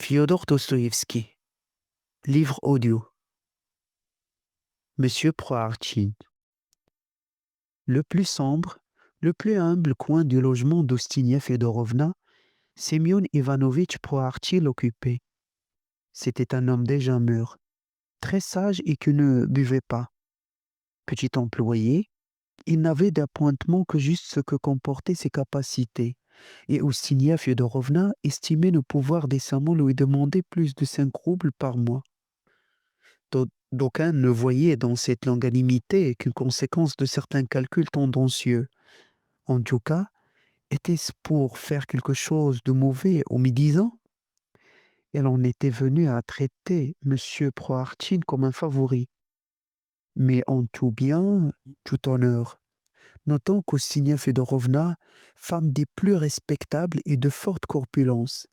Fyodor Dostoïevski. Livre audio. Monsieur Prohartchin. Le plus sombre, le plus humble coin du logement d'Oustinia Fedorovna, Semyon Ivanovitch Prohartchin l'occupait. C'était un homme déjà mûr, très sage et qui ne buvait pas. Petit employé, il n'avait d'appointement que juste ce que comportaient ses capacités, et Oustinia Fedorovna estimait ne pouvoir décemment lui demander plus de 5 roubles par mois. D'aucuns ne voyaient dans cette longanimité qu'une conséquence de certains calculs tendancieux. En tout cas, était-ce pour faire quelque chose de mauvais au médisant? Elle en était venue à traiter M. Prohartchin comme un favori. Mais en tout bien, tout honneur. Notons qu'Oustinia Fedorovna, femme des plus respectables et de forte corpulence,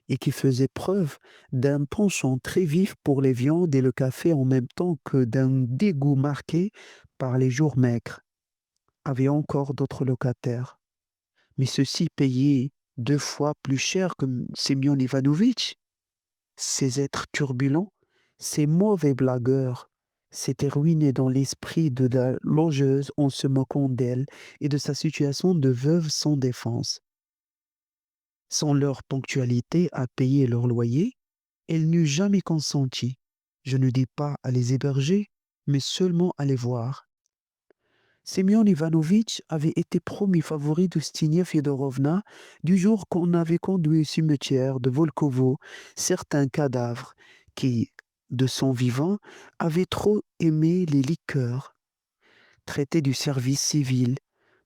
et qui faisait preuve d'un penchant très vif pour les viandes et le café en même temps que d'un dégoût marqué par les jours maigres, avait encore d'autres locataires. Mais ceux-ci payaient 2 fois plus cher que Semyon Ivanovitch. Ces êtres turbulents, ces mauvais blagueurs, s'étaient ruinés dans l'esprit de la logeuse en se moquant d'elle et de sa situation de veuve sans défense. Sans leur ponctualité à payer leur loyer, elle n'eût jamais consenti, je ne dis pas à les héberger, mais seulement à les voir. Semyon Ivanovitch avait été promis favori d'Oustinia Fedorovna du jour qu'on avait conduit au cimetière de Volkovo certains cadavres qui, de son vivant, avaient trop aimé les liqueurs. Traité du service civil,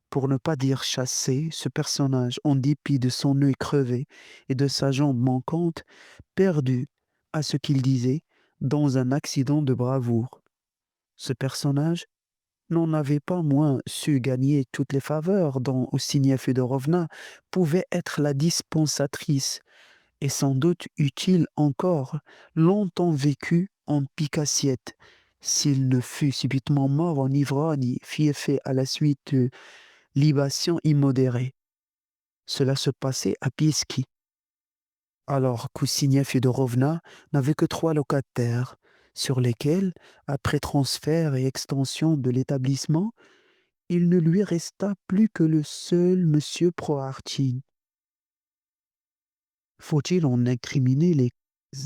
pour ne pas dire chassé, ce personnage, en dépit de son œil crevé et de sa jambe manquante, perdu, à ce qu'il disait, dans un accident de bravoure. Ce personnage n'en avait pas moins su gagner toutes les faveurs dont Oustinia Fedorovna pouvait être la dispensatrice, et sans doute eût-il encore longtemps vécu en pique-assiette, s'il ne fût subitement mort en ivrogne fieffé à la suite de libations immodérées. Cela se passait à Pieski. Alors qu'Oustinia Fedorovna n'avait que 3 locataires, sur lesquels, après transfert et extension de l'établissement, il ne lui resta plus que le seul monsieur Prohartchin. Faut-il en incriminer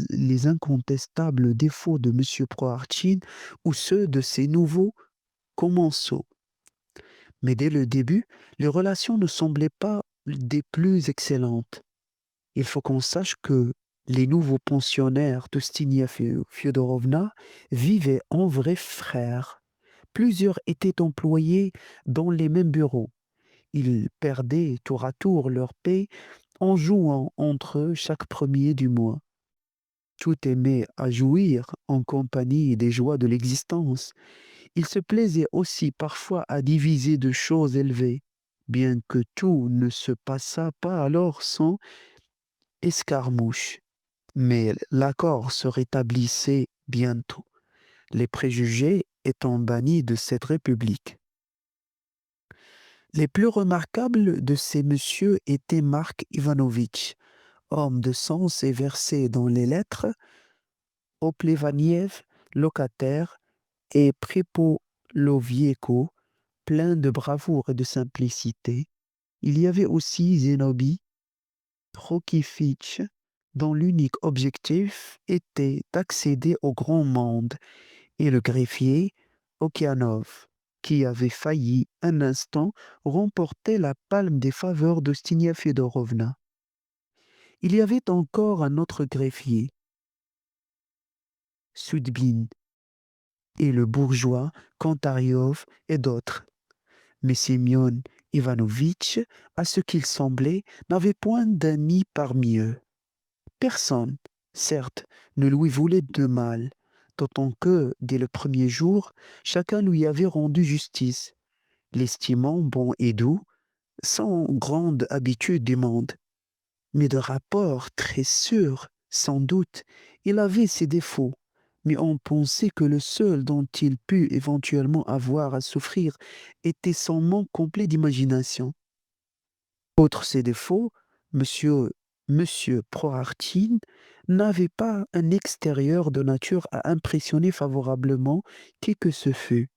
les incontestables défauts de monsieur Prohartchin ou ceux de ses nouveaux commensaux? Mais dès le début, les relations ne semblaient pas des plus excellentes. Il faut qu'on sache que les nouveaux pensionnaires d'Oustinia Fyodorovna vivaient en vrais frères. Plusieurs étaient employés dans les mêmes bureaux. Ils perdaient tour à tour leur paie en jouant entre eux chaque premier du mois. Tout aimaient à jouir en compagnie des joies de l'existence. Ils se plaisaient aussi parfois à diviser de choses élevées, bien que tout ne se passât pas alors sans escarmouche. Mais l'accord se rétablissait bientôt, les préjugés étant bannis de cette république. Les plus remarquables de ces messieurs étaient Mark Ivanovitch, homme de sens et versé dans les lettres, Oplevaniev, locataire, et Prepolovieko, plein de bravoure et de simplicité. Il y avait aussi Zenobi Prokifitch, dont l'unique objectif était d'accéder au grand monde, et le greffier Okianov, qui avait failli un instant remporter la palme des faveurs d'Oustinia Fedorovna. Il y avait encore un autre greffier, Sudbin, et le bourgeois Kantaryov et d'autres. Mais Semyon Ivanovitch, à ce qu'il semblait, n'avait point d'amis parmi eux. Personne, certes, ne lui voulait de mal, d'autant que, dès le premier jour, chacun lui avait rendu justice, l'estimant bon et doux, sans grande habitude du monde. Mais de rapport très sûr, sans doute, il avait ses défauts, mais on pensait que le seul dont il pût éventuellement avoir à souffrir était son manque complet d'imagination. Outre ses défauts, M. Monsieur Prohartin n'avait pas un extérieur de nature à impressionner favorablement qui que ce fût,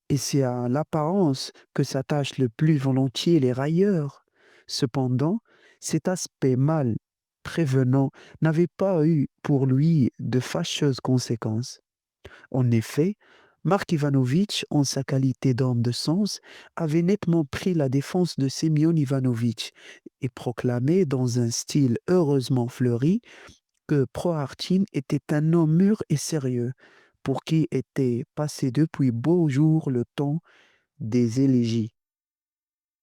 et c'est à l'apparence que s'attachent le plus volontiers les railleurs. Cependant, cet aspect mâle prévenant n'avait pas eu pour lui de fâcheuses conséquences. En effet, Mark Ivanovitch, en sa qualité d'homme de sens, avait nettement pris la défense de Semyon Ivanovitch et proclamé dans un style heureusement fleuri que Prohartin était un homme mûr et sérieux, pour qui était passé depuis beaux jours le temps des élégies.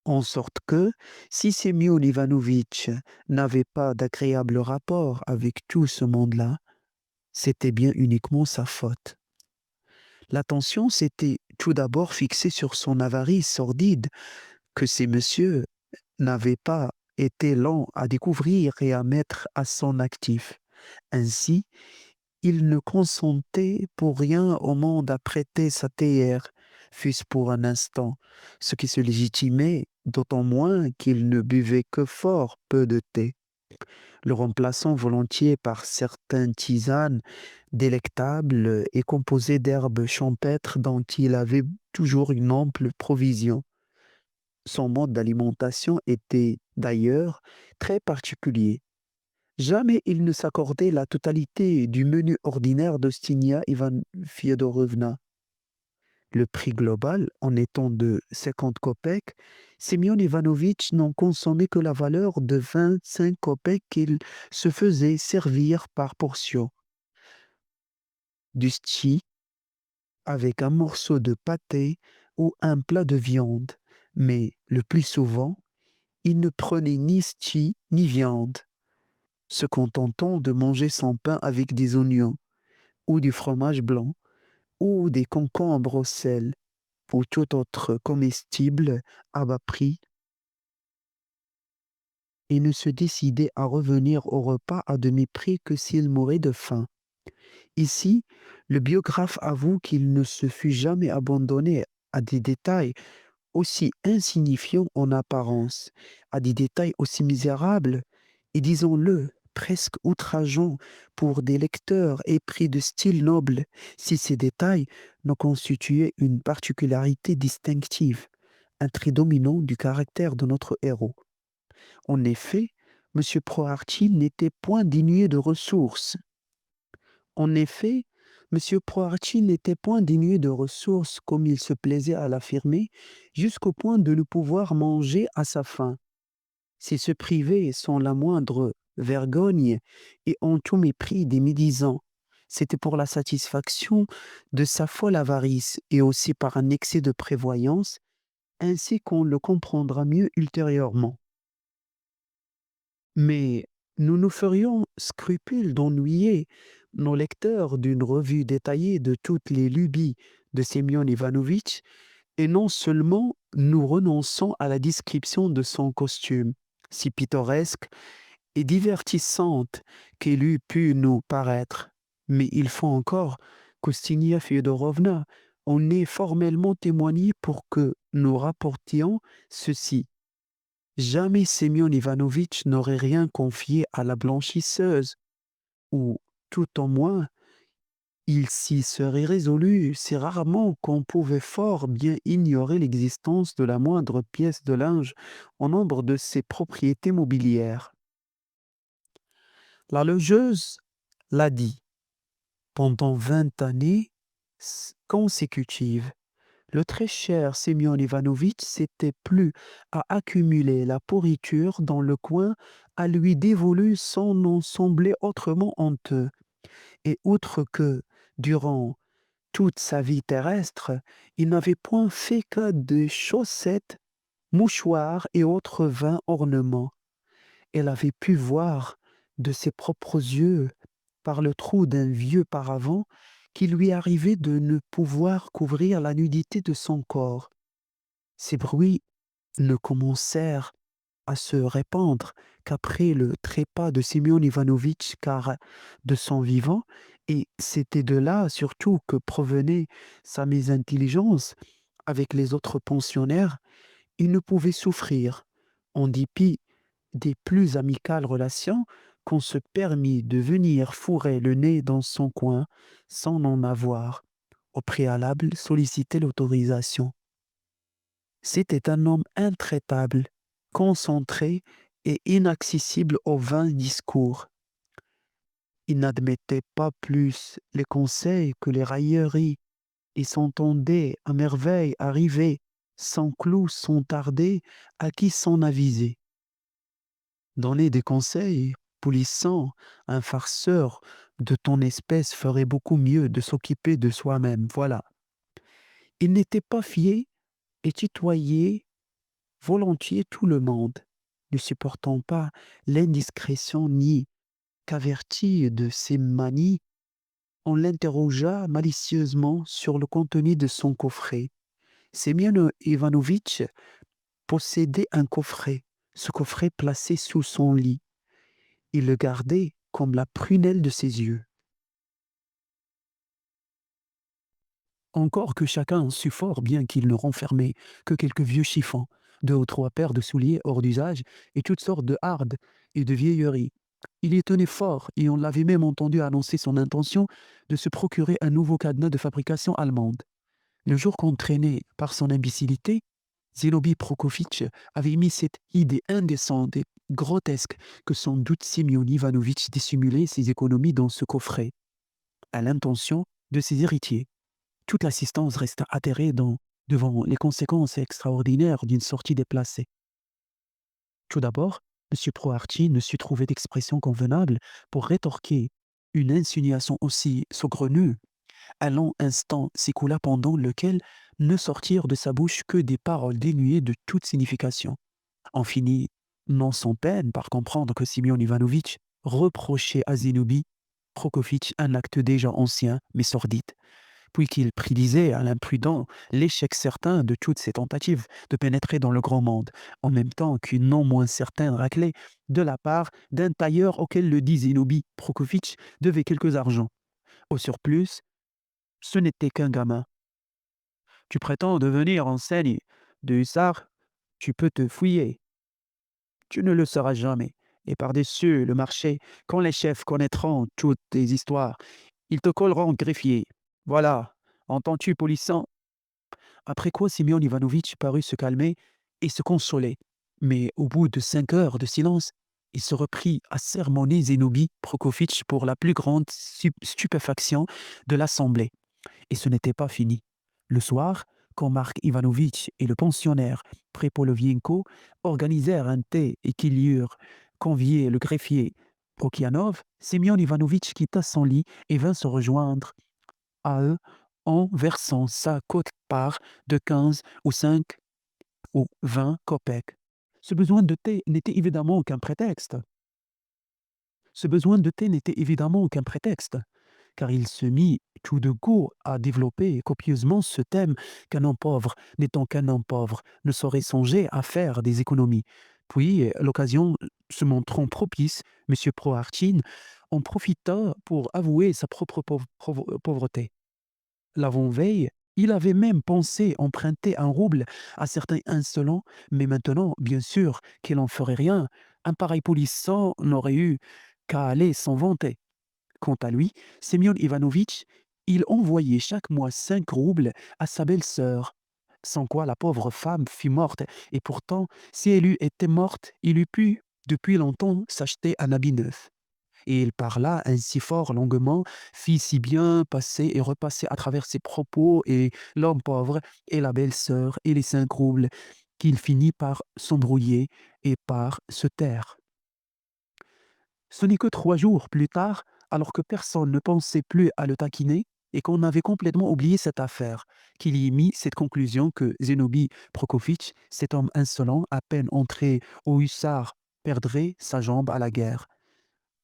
En sorte que, si Semyon Ivanovitch n'avait pas d'agréable rapport avec tout ce monde-là, c'était bien uniquement sa faute. L'attention s'était tout d'abord fixée sur son avarice sordide, que ces messieurs n'avaient pas été lents à découvrir et à mettre à son actif. Ainsi, il ne consentait pour rien au monde à prêter sa théière, fût-ce pour un instant, ce qui se légitimait d'autant moins qu'il ne buvait que fort peu de thé, le remplaçant volontiers par certaines tisanes délectables et composées d'herbes champêtres dont il avait toujours une ample provision. Son mode d'alimentation était, d'ailleurs, très particulier. Jamais il ne s'accordait la totalité du menu ordinaire d'Ostinia Ivan Fyodorovna. Le prix global en étant de 50 kopecks, Semyon Ivanovitch n'en consommait que la valeur de 25 kopecks qu'il se faisait servir par portion. Du schi avec un morceau de pâté ou un plat de viande, mais le plus souvent, il ne prenait ni schi ni viande, se contentant de manger son pain avec des oignons, ou du fromage blanc, ou des concombres au sel, ou tout autre comestible à bas prix, et ne se décidait à revenir au repas à demi-prix que s'il mourait de faim. Ici, le biographe avoue qu'il ne se fût jamais abandonné à des détails aussi insignifiants en apparence, à des détails aussi misérables et, disons-le, presque outrageants pour des lecteurs épris de style noble, si ces détails ne constituaient une particularité distinctive, un trait dominant du caractère de notre héros. En effet, M. Prohartin n'était point dénué de ressources. En effet, M. Prohartin n'était point dénué de ressources, comme il se plaisait à l'affirmer, jusqu'au point de ne pouvoir manger à sa faim. S'il se privait sans la moindre vergogne et en tout mépris des médisants, c'était pour la satisfaction de sa folle avarice et aussi par un excès de prévoyance, ainsi qu'on le comprendra mieux ultérieurement. Mais nous nous ferions scrupule d'ennuyer nos lecteurs d'une revue détaillée de toutes les lubies de Semyon Ivanovitch, et non seulement nous renonçons à la description de son costume, si pittoresque et divertissante qu'elle eût pu nous paraître, mais il faut encore qu'Oustinia Fyodorovna en ait formellement témoigné pour que nous rapportions ceci. Jamais Semyon Ivanovitch n'aurait rien confié à la blanchisseuse, ou tout au moins il s'y serait résolu si rarement qu'on pouvait fort bien ignorer l'existence de la moindre pièce de linge en nombre de ses propriétés mobilières. La logeuse l'a dit, pendant 20 années consécutives, le très cher Semyon Ivanovitch s'était plu à accumuler la pourriture dans le coin à lui dévolu sans en sembler autrement honteux. Et outre que, durant toute sa vie terrestre, il n'avait point fait que des chaussettes, mouchoirs et autres vains ornements. Elle avait pu voir de ses propres yeux, par le trou d'un vieux paravent, qu'il lui arrivait de ne pouvoir couvrir la nudité de son corps. Ces bruits ne commencèrent à se répandre qu'après le trépas de Semyon Ivanovitch, car de son vivant, et c'était de là surtout que provenait sa mésintelligence avec les autres pensionnaires, il ne pouvait souffrir, en dépit des plus amicales relations qu'on se permit de venir fourrer le nez dans son coin sans en avoir, au préalable, sollicité l'autorisation. C'était un homme intraitable, concentré et inaccessible aux vains discours. Il n'admettait pas plus les conseils que les railleries et s'entendait à merveille arriver, sans clou, sans tarder, à qui s'en avisait. Donner des conseils polissants à un farceur de ton espèce ferait beaucoup mieux de s'occuper de soi-même, voilà. Il n'était pas fié et tutoyait volontiers tout le monde, ne supportant pas l'indiscrétion ni qu'averti de ses manies, on l'interrogea malicieusement sur le contenu de son coffret. Semyon Ivanovitch possédait un coffret, ce coffret placé sous son lit. Il le gardait comme la prunelle de ses yeux. Encore que chacun sut fort bien qu'il ne renfermait que quelques vieux chiffons, 2 ou 3 paires de souliers hors d'usage et toutes sortes de hardes et de vieilleries. Il y tenait fort et on l'avait même entendu annoncer son intention de se procurer un nouveau cadenas de fabrication allemande. Le jour qu'entraîné par son imbécilité, Zénobie Prokofitch avait mis cette idée indécente et grotesque que sans doute Simeon Ivanovitch dissimulait ses économies dans ce coffret, à l'intention de ses héritiers. Toute l'assistance resta atterrée devant les conséquences extraordinaires d'une sortie déplacée. Tout d'abord, M. Proharty ne sut trouver d'expression convenable pour rétorquer une insinuation aussi saugrenue. Un long instant s'écoula pendant lequel ne sortirent de sa bouche que des paroles dénuées de toute signification. On finit, non sans peine, par comprendre que Simeon Ivanovitch reprochait à Zénobie Prokofitch un acte déjà ancien mais sordide, puis qu'il prédisait à l'imprudent l'échec certain de toutes ses tentatives de pénétrer dans le grand monde, en même temps qu'une non moins certaine raclée de la part d'un tailleur auquel le dit Zénobie Prokofitch devait quelques argents. Au surplus, ce n'était qu'un gamin. Tu prétends devenir enseigne de hussard, tu peux te fouiller. Tu ne le sauras jamais. Et par-dessus le marché, quand les chefs connaîtront toutes tes histoires, ils te colleront greffier. Voilà, entends-tu, polissant? Après quoi Simeon Ivanovitch parut se calmer et se consoler. Mais au bout de 5 heures de silence, il se reprit à sermonner Zénobie Prokofitch pour la plus grande stupéfaction de l'assemblée. Et ce n'était pas fini. Le soir, quand Mark Ivanovitch et le pensionnaire Prepolovienko organisèrent un thé et qu'ils eurent convié le greffier Prokianov, Semyon Ivanovitch quitta son lit et vint se rejoindre à eux en versant sa quote-part de 15 ou 5 ou 20 kopecks. Ce besoin de thé n'était évidemment aucun prétexte. Ce besoin de thé n'était évidemment aucun prétexte, car il se mit tout de go à développer copieusement ce thème qu'un homme pauvre, n'étant qu'un homme pauvre, ne saurait songer à faire des économies. Puis, l'occasion se montrant propice, M. Prohartchin en profita pour avouer sa propre pauvreté. L'avant-veille, il avait même pensé emprunter un rouble à certains insolents, mais maintenant, bien sûr, qu'il n'en ferait rien. Un pareil polisson n'aurait eu qu'à aller s'en vanter. Quant à lui, Semyon Ivanovitch, il envoyait chaque mois 5 roubles à sa belle-sœur, sans quoi la pauvre femme fut morte, et pourtant, si elle eût été morte, il eût pu, depuis longtemps, s'acheter un habit neuf. Et il parla ainsi fort longuement, fit si bien passer et repasser à travers ses propos et l'homme pauvre et la belle-sœur et les 5 roubles, qu'il finit par s'embrouiller et par se taire. Ce n'est que 3 jours plus tard, alors que personne ne pensait plus à le taquiner et qu'on avait complètement oublié cette affaire, qu'il y mit cette conclusion que Zénobie Prokofitch, cet homme insolent, à peine entré au hussard, perdrait sa jambe à la guerre,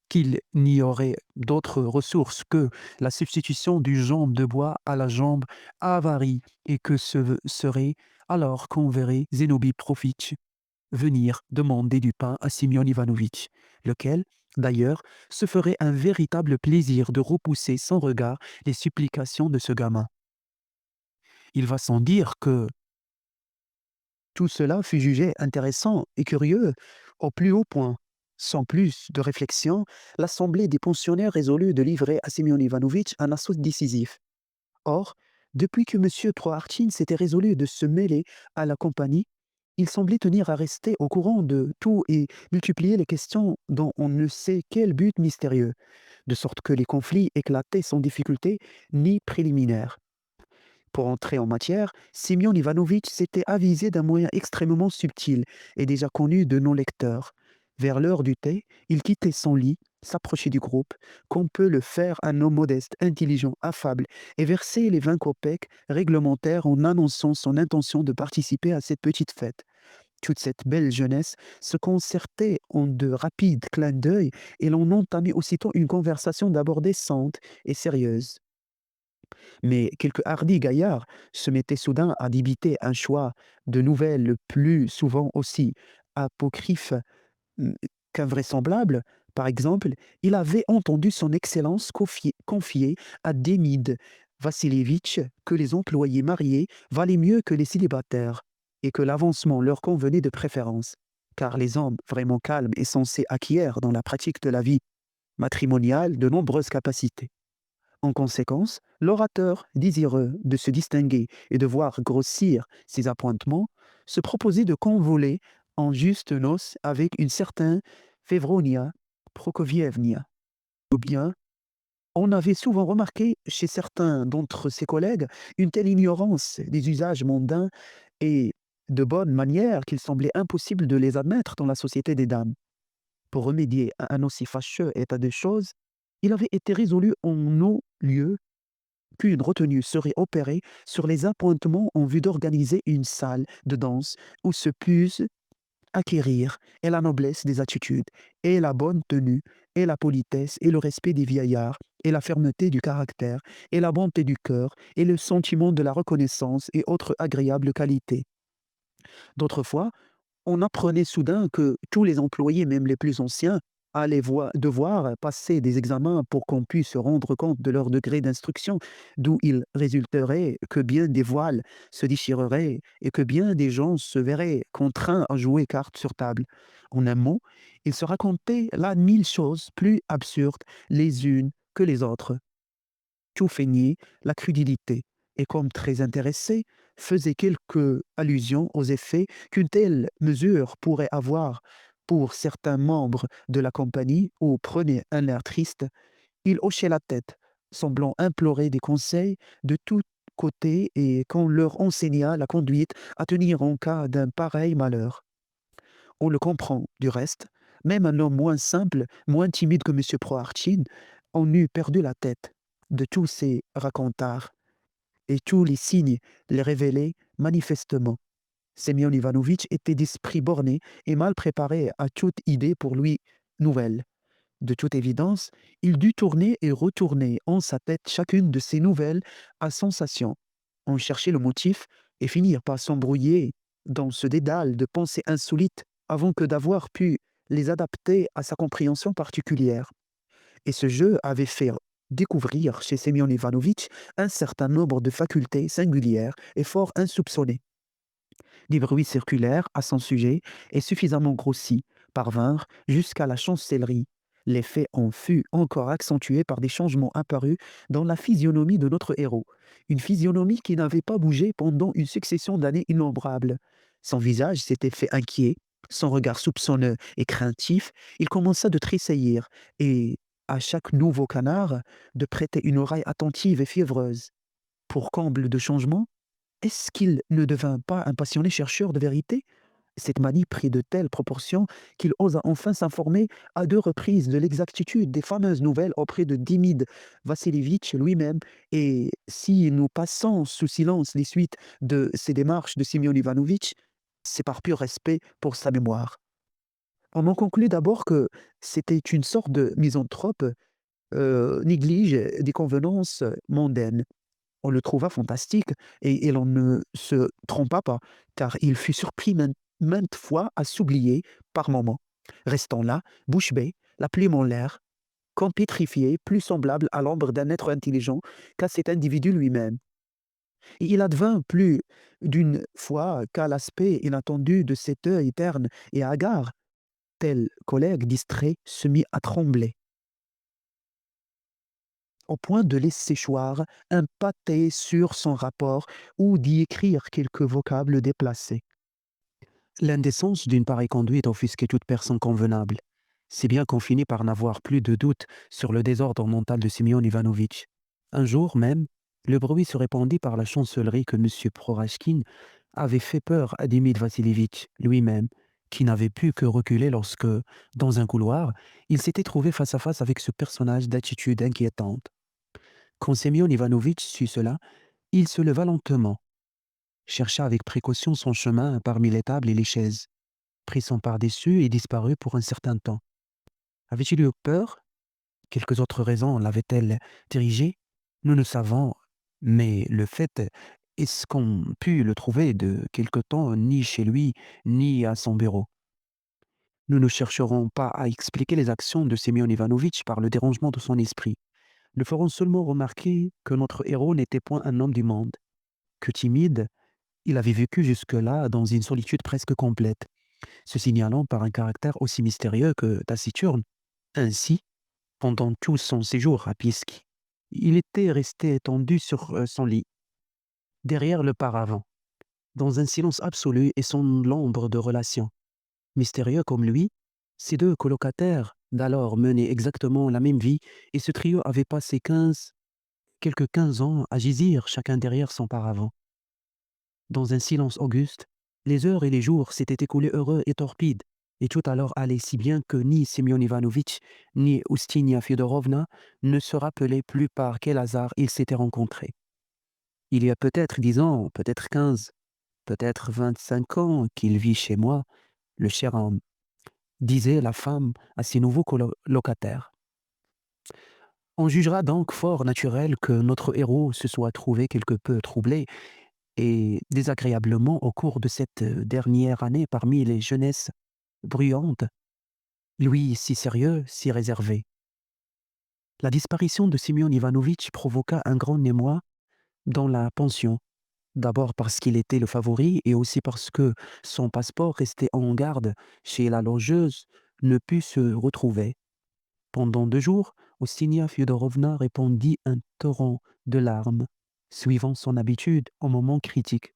qu'il n'y aurait d'autre ressource que la substitution du jambe de bois à la jambe avarie, et que ce serait alors qu'on verrait Zénobie Prokofitch venir demander du pain à Simeon Ivanovitch, lequel, d'ailleurs, se ferait un véritable plaisir de repousser sans regard les supplications de ce gamin. Il va sans dire que tout cela fut jugé intéressant et curieux Au plus haut point. Sans plus de réflexion, l'Assemblée des pensionnaires résolut de livrer à Semyon Ivanovitch un assaut décisif. Or, depuis que M. Troartine s'était résolu de se mêler à la compagnie, il semblait tenir à rester au courant de tout et multiplier les questions dont on ne sait quel but mystérieux, de sorte que les conflits éclataient sans difficulté ni préliminaire. Pour entrer en matière, Semyon Ivanovitch s'était avisé d'un moyen extrêmement subtil et déjà connu de nos lecteurs. Vers l'heure du thé, il quittait son lit, s'approchait du groupe, comme peut le faire un homme modeste, intelligent, affable, et versait les 20 kopecks réglementaires en annonçant son intention de participer à cette petite fête. Toute cette belle jeunesse se concertait en de rapides clins d'œil et l'on entamait aussitôt une conversation d'abord décente et sérieuse. Mais quelques hardis gaillards se mettaient soudain à débiter un choix de nouvelles le plus souvent aussi apocryphes mmh, qu'invraisemblables. Par exemple, il avait entendu son Excellence confier à Demide Vassilievitch que les employés mariés valaient mieux que les célibataires et que l'avancement leur convenait de préférence, car les hommes vraiment calmes et sensés acquièrent dans la pratique de la vie matrimoniale de nombreuses capacités. En conséquence, l'orateur, désireux de se distinguer et de voir grossir ses appointements, se proposait de convoler en juste noces avec une certaine Fevronia Prokofievna. Ou bien, on avait souvent remarqué chez certains d'entre ses collègues une telle ignorance des usages mondains et de bonnes manières qu'il semblait impossible de les admettre dans la société des dames. Pour remédier à un aussi fâcheux état de choses, il avait été résolu en nos lieux qu'une retenue serait opérée sur les appointements en vue d'organiser une salle de danse où se puissent acquérir et la noblesse des attitudes, et la bonne tenue, et la politesse, et le respect des vieillards, et la fermeté du caractère, et la bonté du cœur, et le sentiment de la reconnaissance et autres agréables qualités. D'autres fois, on apprenait soudain que tous les employés, même les plus anciens, allaient devoir passer des examens pour qu'on puisse se rendre compte de leur degré d'instruction, d'où il résulterait que bien des voiles se déchireraient et que bien des gens se verraient contraints à jouer cartes sur table. En un mot, il se racontait là 1000 choses plus absurdes les unes que les autres. Tout feignait la crudité, et comme très intéressé, faisait quelques allusions aux effets qu'une telle mesure pourrait avoir pour certains membres de la compagnie, ou prenait un air triste, il hochait la tête, semblant implorer des conseils de tous côtés et qu'on leur enseigna la conduite à tenir en cas d'un pareil malheur. On le comprend, du reste, même un homme moins simple, moins timide que M. Prohartchin, en eût perdu la tête de tous ces racontards, et tous les signes les révélaient manifestement. Semyon Ivanovitch était d'esprit borné et mal préparé à toute idée pour lui nouvelle. De toute évidence, il dut tourner et retourner en sa tête chacune de ces nouvelles à sensation, en chercher le motif et finir par s'embrouiller dans ce dédale de pensées insolites avant que d'avoir pu les adapter à sa compréhension particulière. Et ce jeu avait fait découvrir chez Semyon Ivanovitch un certain nombre de facultés singulières et fort insoupçonnées. Des bruits circulaires à son sujet et suffisamment grossis parvinrent jusqu'à la chancellerie. L'effet en fut encore accentué par des changements apparus dans la physionomie de notre héros, une physionomie qui n'avait pas bougé pendant une succession d'années innombrables. Son visage s'était fait inquiet, son regard soupçonneux et craintif, il commença de tressaillir et, à chaque nouveau canard, de prêter une oreille attentive et fiévreuse. Pour comble de changement, est-ce qu'il ne devint pas un passionné chercheur de vérité? Cette manie prit de telles proportions qu'il osa enfin s'informer à 2 reprises de l'exactitude des fameuses nouvelles auprès de Demide Vassilievitch lui-même, et si nous passons sous silence les suites de ces démarches de Simeon Ivanovitch, c'est par pur respect pour sa mémoire. On en conclut d'abord que c'était une sorte de misanthrope, néglige des convenances mondaines. On le trouva fantastique et l'on ne se trompa pas, car il fut surpris maintes fois à s'oublier par moments, restant là, bouche bée, la plume en l'air, comme pétrifié, plus semblable à l'ombre d'un être intelligent qu'à cet individu lui-même. Et il advint plus d'une fois qu'à l'aspect inattendu de cet œil terne et hagard, tel collègue distrait se mit à trembler, au point de laisser choir un pâté sur son rapport ou d'y écrire quelques vocables déplacés. L'indécence d'une pareille conduite offusquait toute personne convenable, si bien qu'on finit par n'avoir plus de doute sur le désordre mental de Simeon Ivanovitch. Un jour même, le bruit se répandit par la chancellerie que M. Prorachkin avait fait peur à Dimit Vassilievitch lui-même, qui n'avait pu que reculer lorsque, dans un couloir, il s'était trouvé face à face avec ce personnage d'attitude inquiétante. Quand Semyon Ivanovitch sut cela, il se leva lentement, chercha avec précaution son chemin parmi les tables et les chaises, prit son pardessus et disparut pour un certain temps. Avait-il eu peur? Quelques autres raisons l'avaient-elles dirigé? Nous ne savons, mais le fait est qu'on put le trouver de quelque temps ni chez lui, ni à son bureau. Nous ne chercherons pas à expliquer les actions de Semyon Ivanovitch par le dérangement de son esprit. Nous ferons seulement remarquer que notre héros n'était point un homme du monde, que timide, il avait vécu jusque-là dans une solitude presque complète, se signalant par un caractère aussi mystérieux que taciturne. Ainsi, pendant tout son séjour à Pisk, il était resté étendu sur son lit, derrière le paravent, dans un silence absolu et sans l'ombre de relation. Mystérieux comme lui, ces deux colocataires d'alors menaient exactement la même vie et ce trio avait passé quelques 15 ans à gisir chacun derrière son paravent. Dans un silence auguste, les heures et les jours s'étaient écoulés heureux et torpides, et tout alors allait si bien que ni Semyon Ivanovitch, ni Oustinia Fyodorovna ne se rappelaient plus par quel hasard ils s'étaient rencontrés. Il y a peut-être 10 ans, peut-être 15, peut-être 25 ans qu'il vit chez moi, le cher homme, disait la femme à ses nouveaux colocataires. On jugera donc fort naturel que notre héros se soit trouvé quelque peu troublé et désagréablement au cours de cette dernière année parmi les jeunesses bruyantes, lui si sérieux, si réservé. La disparition de Simeon Ivanovitch provoqua un grand émoi dans la pension, d'abord parce qu'il était le favori et aussi parce que son passeport resté en garde chez la logeuse ne put se retrouver. Pendant 2 jours, Oustinia Fyodorovna répandit un torrent de larmes, suivant son habitude au moment critique.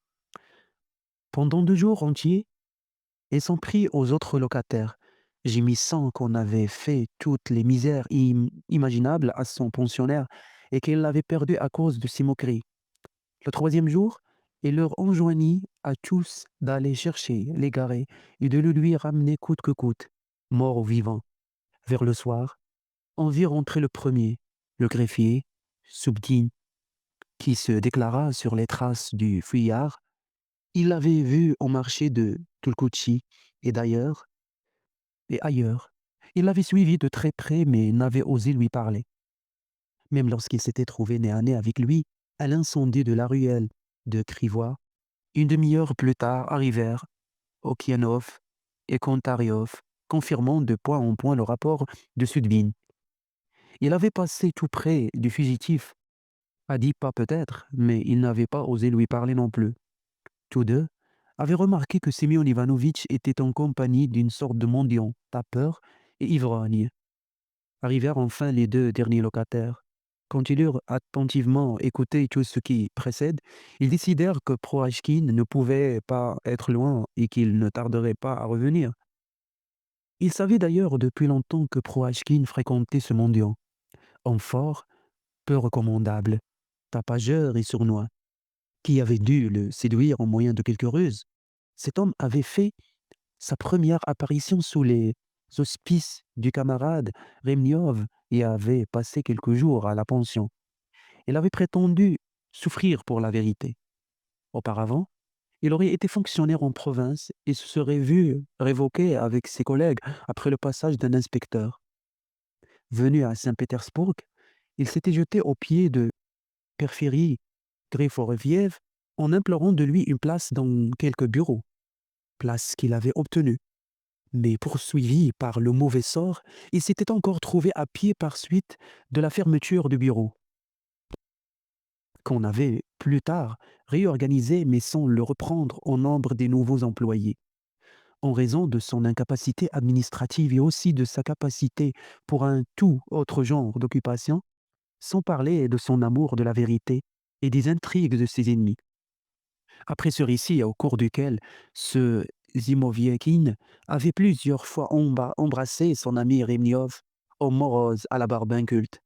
Pendant 2 jours entiers, elle s'en prit aux autres locataires, gémissant qu'on avait fait toutes les misères imaginables à son pensionnaire et qu'elle l'avait perdu à cause de ses moqueries. Le 3e jour, elle leur enjoignit à tous d'aller chercher l'égaré et de le lui ramener coûte que coûte, mort ou vivant. Vers le soir, on vit rentrer le premier, le greffier, Subdine, qui se déclara sur les traces du fuyard. Il l'avait vu au marché de Tulkouchi et d'ailleurs et ailleurs. Il l'avait suivi de très près mais n'avait osé lui parler. Même lorsqu'il s'était trouvé nez à nez avec lui à l'incendie de la ruelle de Krivois, une demi-heure plus tard arrivèrent Okianov et Kontariov, confirmant de point en point le rapport de Sudbin. Il avait passé tout près du fugitif, à 10 pas peut-être, mais il n'avait pas osé lui parler non plus. Tous deux avaient remarqué que Semyon Ivanovitch était en compagnie d'une sorte de mendiant, tapeur et ivrogne. Arrivèrent enfin les 2 derniers locataires. Quand ils eurent attentivement écouté tout ce qui précède, ils décidèrent que Proachkin ne pouvait pas être loin et qu'il ne tarderait pas à revenir. Ils savaient d'ailleurs depuis longtemps que Proachkin fréquentait ce mendiant, homme fort, peu recommandable, tapageur et sournois, qui avait dû le séduire au moyen de quelques ruses. Cet homme avait fait sa première apparition sous les auspices du camarade Remniov et avait passé quelques jours à la pension. Il avait prétendu souffrir pour la vérité. Auparavant, il aurait été fonctionnaire en province et se serait vu révoqué avec ses collègues après le passage d'un inspecteur. Venu à Saint-Pétersbourg, il s'était jeté aux pieds de Porfiri Griforeviev en implorant de lui une place dans quelques bureaux, place qu'il avait obtenue. Mais poursuivi par le mauvais sort, il s'était encore trouvé à pied par suite de la fermeture du bureau, qu'on avait plus tard réorganisé mais sans le reprendre au nombre des nouveaux employés. en raison de son incapacité administrative et aussi de sa capacité pour un tout autre genre d'occupation, sans parler de son amour de la vérité et des intrigues de ses ennemis. Après ce récit au cours duquel ce Zimoviekin avait plusieurs fois embrassé son ami Rémniov, homme morose à la barbe inculte.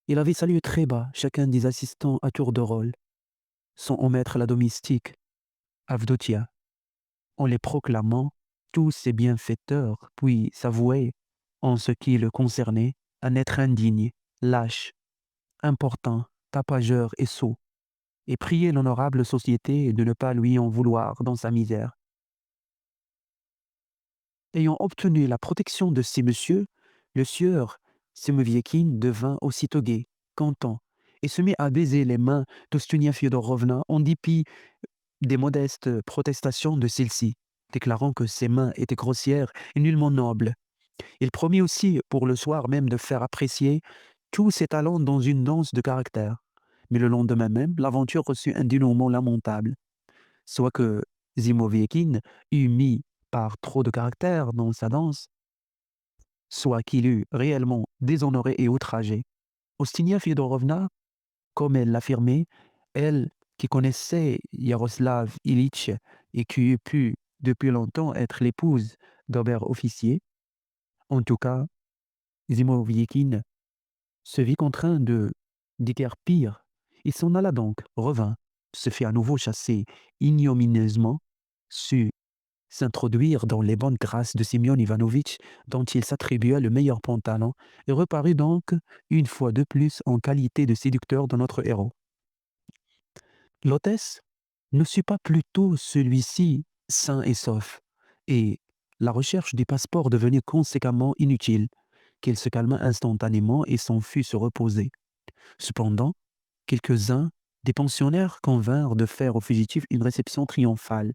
Il avait salué très bas chacun des assistants à tour de rôle, sans omettre la domestique, Avdotia, en les proclamant tous ses bienfaiteurs, puis s'avouait, en ce qui le concernait, un être indigne, lâche, important, tapageur et sot, et priait l'honorable société de ne pas lui en vouloir dans sa misère. Ayant obtenu la protection de ces messieurs, le sieur Semoviekin devint aussitôt gai, content, et se mit à baiser les mains d'Ostunia Fyodorovna en dépit des modestes protestations de celle-ci, déclarant que ses mains étaient grossières et nullement nobles. Il promit aussi pour le soir même de faire apprécier tous ses talents dans une danse de caractère. Mais le lendemain même, l'aventure reçut un dénouement lamentable, soit que Zimoviekin eût mis par trop de caractère dans sa danse, soit qu'il eût réellement déshonoré et outragé. Ostinia Fyodorovna, comme elle l'affirmait, elle qui connaissait Yaroslav Ilitch et qui eût pu depuis longtemps être l'épouse d'Ober-officier, en tout cas, Zimoviekin se vit contraint de déguerpir. Il s'en alla donc, revint, se fit à nouveau chasser ignominieusement, sut s'introduire dans les bonnes grâces de Simeon Ivanovitch, dont il s'attribua le meilleur pantalon, et reparut donc une fois de plus en qualité de séducteur de notre héros. L'hôtesse ne sut pas plutôt celui-ci sain et sauf, et la recherche du passeport devenait conséquemment inutile, qu'elle se calma instantanément et s'en fut se reposer. Cependant, quelques-uns des pensionnaires convinrent de faire au fugitif une réception triomphale.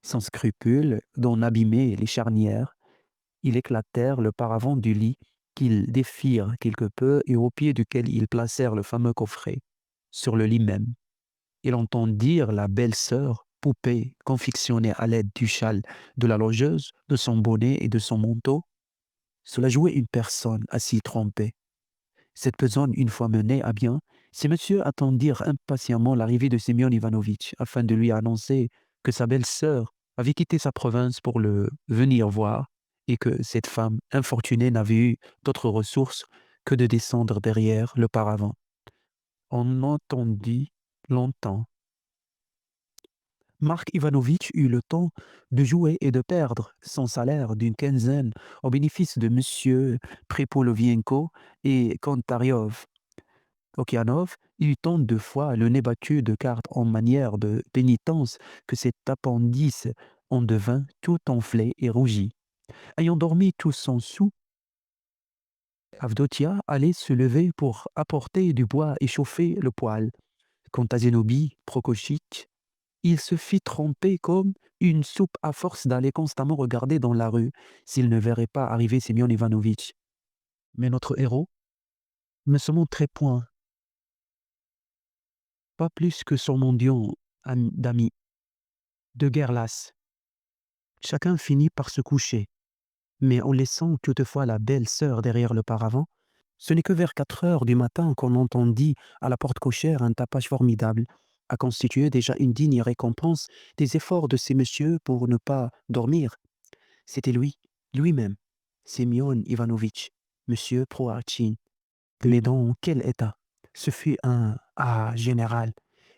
Sans scrupule d'en abîmer les charnières, ils éclatèrent le paravent du lit, qu'ils défirent quelque peu et au pied duquel ils placèrent le fameux coffret. Sur le lit même, ils entendirent la belle-sœur, poupée confectionnée à l'aide du châle de la logeuse, de son bonnet et de son manteau. Cela jouait une personne à s'y tromper. Cette besogne une fois menée à bien, ces messieurs attendirent impatiemment l'arrivée de Simeon Ivanovitch afin de lui annoncer que sa belle-sœur avait quitté sa province pour le venir voir et que cette femme infortunée n'avait eu d'autre ressource que de descendre derrière le paravent. On entendit longtemps. Mark Ivanovitch eut le temps de jouer et de perdre son salaire d'une quinzaine au bénéfice de Messieurs Prepolovienko et Kontaryov. Okianov eut tant de fois le nez battu de cartes en manière de pénitence que cet appendice en devint tout enflé et rougi. Ayant dormi tout son soûl, Avdotia allait se lever pour apporter du bois et chauffer le poêle. Quant à Zénobie Prokochitch, il se fit tremper comme une soupe à force d'aller constamment regarder dans la rue s'il ne verrait pas arriver Semyon Ivanovitch. Mais notre héros ne se montrait point, pas plus que son mendiant d'ami, de guerre lasse. Chacun finit par se coucher, mais en laissant toutefois la belle sœur derrière le paravent, ce n'est que vers 4 heures du matin qu'on entendit à la porte cochère un tapage formidable, à constituer déjà une digne récompense des efforts de ces messieurs pour ne pas dormir. C'était lui, lui-même, Semyon Ivanovitch, monsieur Prohartchin. Mais dans quel état? Ce fut un «Ah, général!»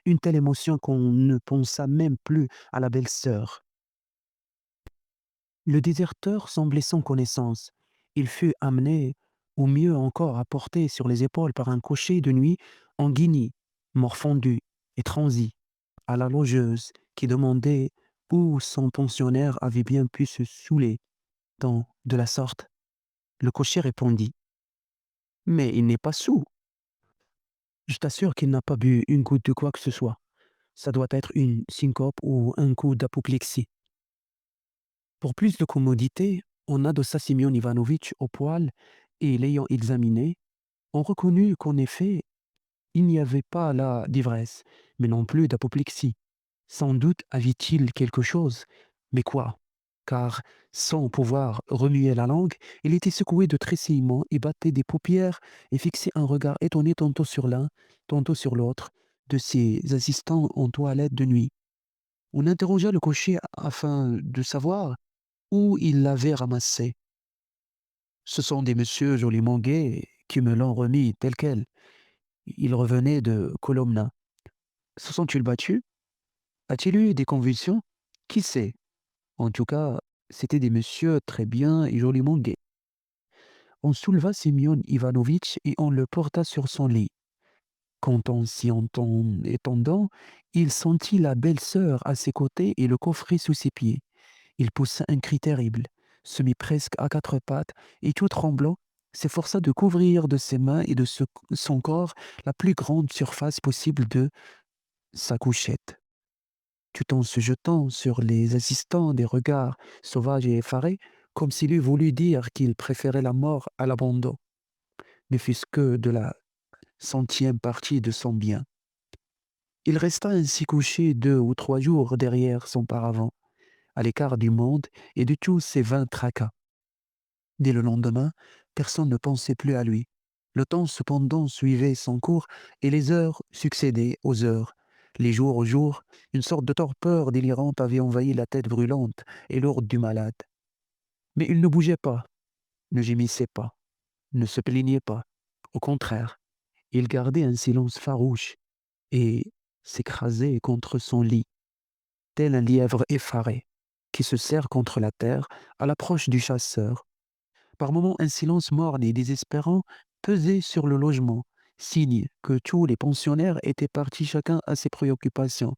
Une telle émotion qu'on ne pensa même plus à la belle-sœur. Le déserteur semblait sans connaissance. Il fut amené, ou mieux encore apporté sur les épaules par un cocher de nuit en guenilles, morfondu et transi, à la logeuse qui demandait où son pensionnaire avait bien pu se saouler de la sorte. Le cocher répondit: «Mais il n'est pas saoul. Je t'assure qu'il n'a pas bu une goutte de quoi que ce soit. Ça doit être une syncope ou un coup d'apoplexie.» Pour plus de commodité, on adossa Simeon Ivanovitch au poêle et, l'ayant examiné, on reconnut qu'en effet, il n'y avait pas là d'ivresse, mais non plus d'apoplexie. Sans doute avait-il quelque chose, mais quoi? car sans pouvoir remuer la langue, il était secoué de tressaillements et battait des paupières et fixait un regard étonné tantôt sur l'un, tantôt sur l'autre de ses assistants en toilette de nuit. On interrogea le cocher afin de savoir où il l'avait ramassé. Ce sont des messieurs joliment gais qui me l'ont remis tel quel. Ils revenaient de Colomna. Se sont-ils battus? A-t-il eu des convulsions? Qui sait? En tout cas, c'étaient des messieurs très bien et joliment gais. On souleva Simeon Ivanovitch et on le porta sur son lit. Quand on s'y étendant, il sentit la belle-sœur à ses côtés et le coffret sous ses pieds. Il poussa un cri terrible, se mit presque à quatre pattes et tout tremblant, s'efforça de couvrir de ses mains et de son corps la plus grande surface possible de sa couchette. Tout en se jetant sur les assistants des regards sauvages et effarés, comme s'il eût voulu dire qu'il préférait la mort à l'abandon, ne fût-ce que de la centième partie de son bien. Il resta ainsi couché 2 ou 3 jours derrière son paravent, à l'écart du monde et de tous ses vains tracas. Dès le lendemain, personne ne pensait plus à lui. Le temps cependant suivait son cours et les heures succédaient aux heures. Les jours aux jours, une sorte de torpeur délirante avait envahi la tête brûlante et lourde du malade. Mais il ne bougeait pas, ne gémissait pas, ne se plaignait pas. Au contraire, il gardait un silence farouche et s'écrasait contre son lit, tel un lièvre effaré qui se serre contre la terre à l'approche du chasseur. Par moments, un silence morne et désespérant pesait sur le logement, signe que tous les pensionnaires étaient partis chacun à ses préoccupations.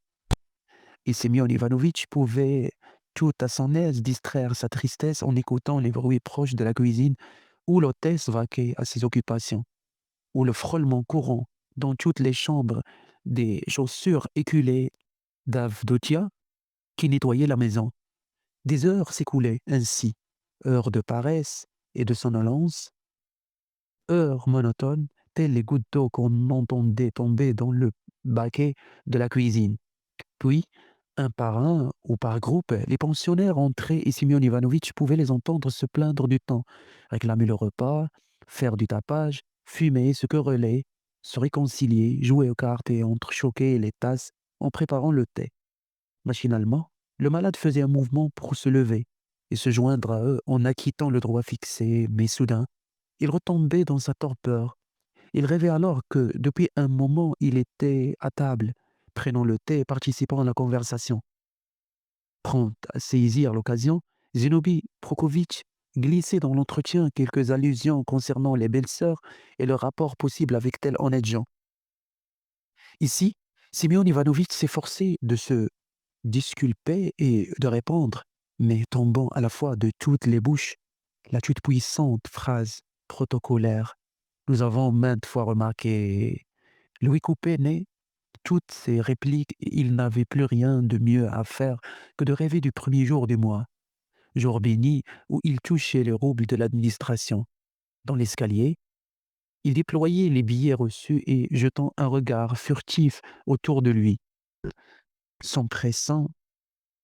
Et Semyon Ivanovitch pouvait, tout à son aise, distraire sa tristesse en écoutant les bruits proches de la cuisine où l'hôtesse vaquait à ses occupations, où le frôlement courant dans toutes les chambres des chaussures éculées d'Avdotia qui nettoyait la maison. Des heures s'écoulaient ainsi, heures de paresse et de somnolence, heures monotones, telles les gouttes d'eau qu'on entendait tomber dans le baquet de la cuisine. Puis, un par un ou par groupe, les pensionnaires entraient et Simeon Ivanovitch pouvait les entendre se plaindre du temps, réclamer le repas, faire du tapage, fumer, se quereller, se réconcilier, jouer aux cartes et entrechoquer les tasses en préparant le thé. Machinalement, le malade faisait un mouvement pour se lever et se joindre à eux en acquittant le droit fixé, mais soudain, il retombait dans sa torpeur. Il rêvait alors que, depuis un moment, il était à table, prenant le thé et participant à la conversation. Prompt à saisir l'occasion, Zénobie Prokovitch glissait dans l'entretien quelques allusions concernant les belles-sœurs et leur rapport possible avec tel honnête gens. Ici, Simeon Ivanovitch s'efforçait de se disculper et de répondre, mais tombant à la fois de toutes les bouches la toute puissante phrase protocolaire. Nous avons maintes fois remarqué. Louis coupait né toutes ces répliques et il n'avait plus rien de mieux à faire que de rêver du premier jour du mois, jour béni où il touchait les roubles de l'administration. Dans l'escalier, il déployait les billets reçus et, jetant un regard furtif autour de lui, s'empressant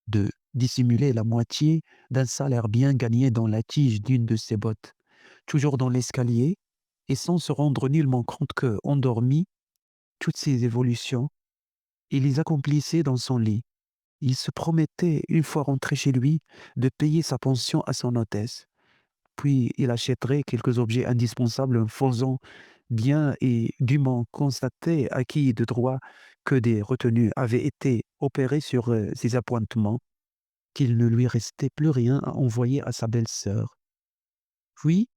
de dissimuler la moitié d'un salaire bien gagné dans la tige d'une de ses bottes. Toujours dans l'escalier, et sans se rendre nullement compte que, endormi, toutes ces évolutions, il les accomplissait dans son lit. Il se promettait, une fois rentré chez lui, de payer sa pension à son hôtesse. Puis il achèterait quelques objets indispensables en faisant bien et dûment constater à qui de droit que des retenues avaient été opérées sur ses appointements, qu'il ne lui restait plus rien à envoyer à sa belle-sœur. Puis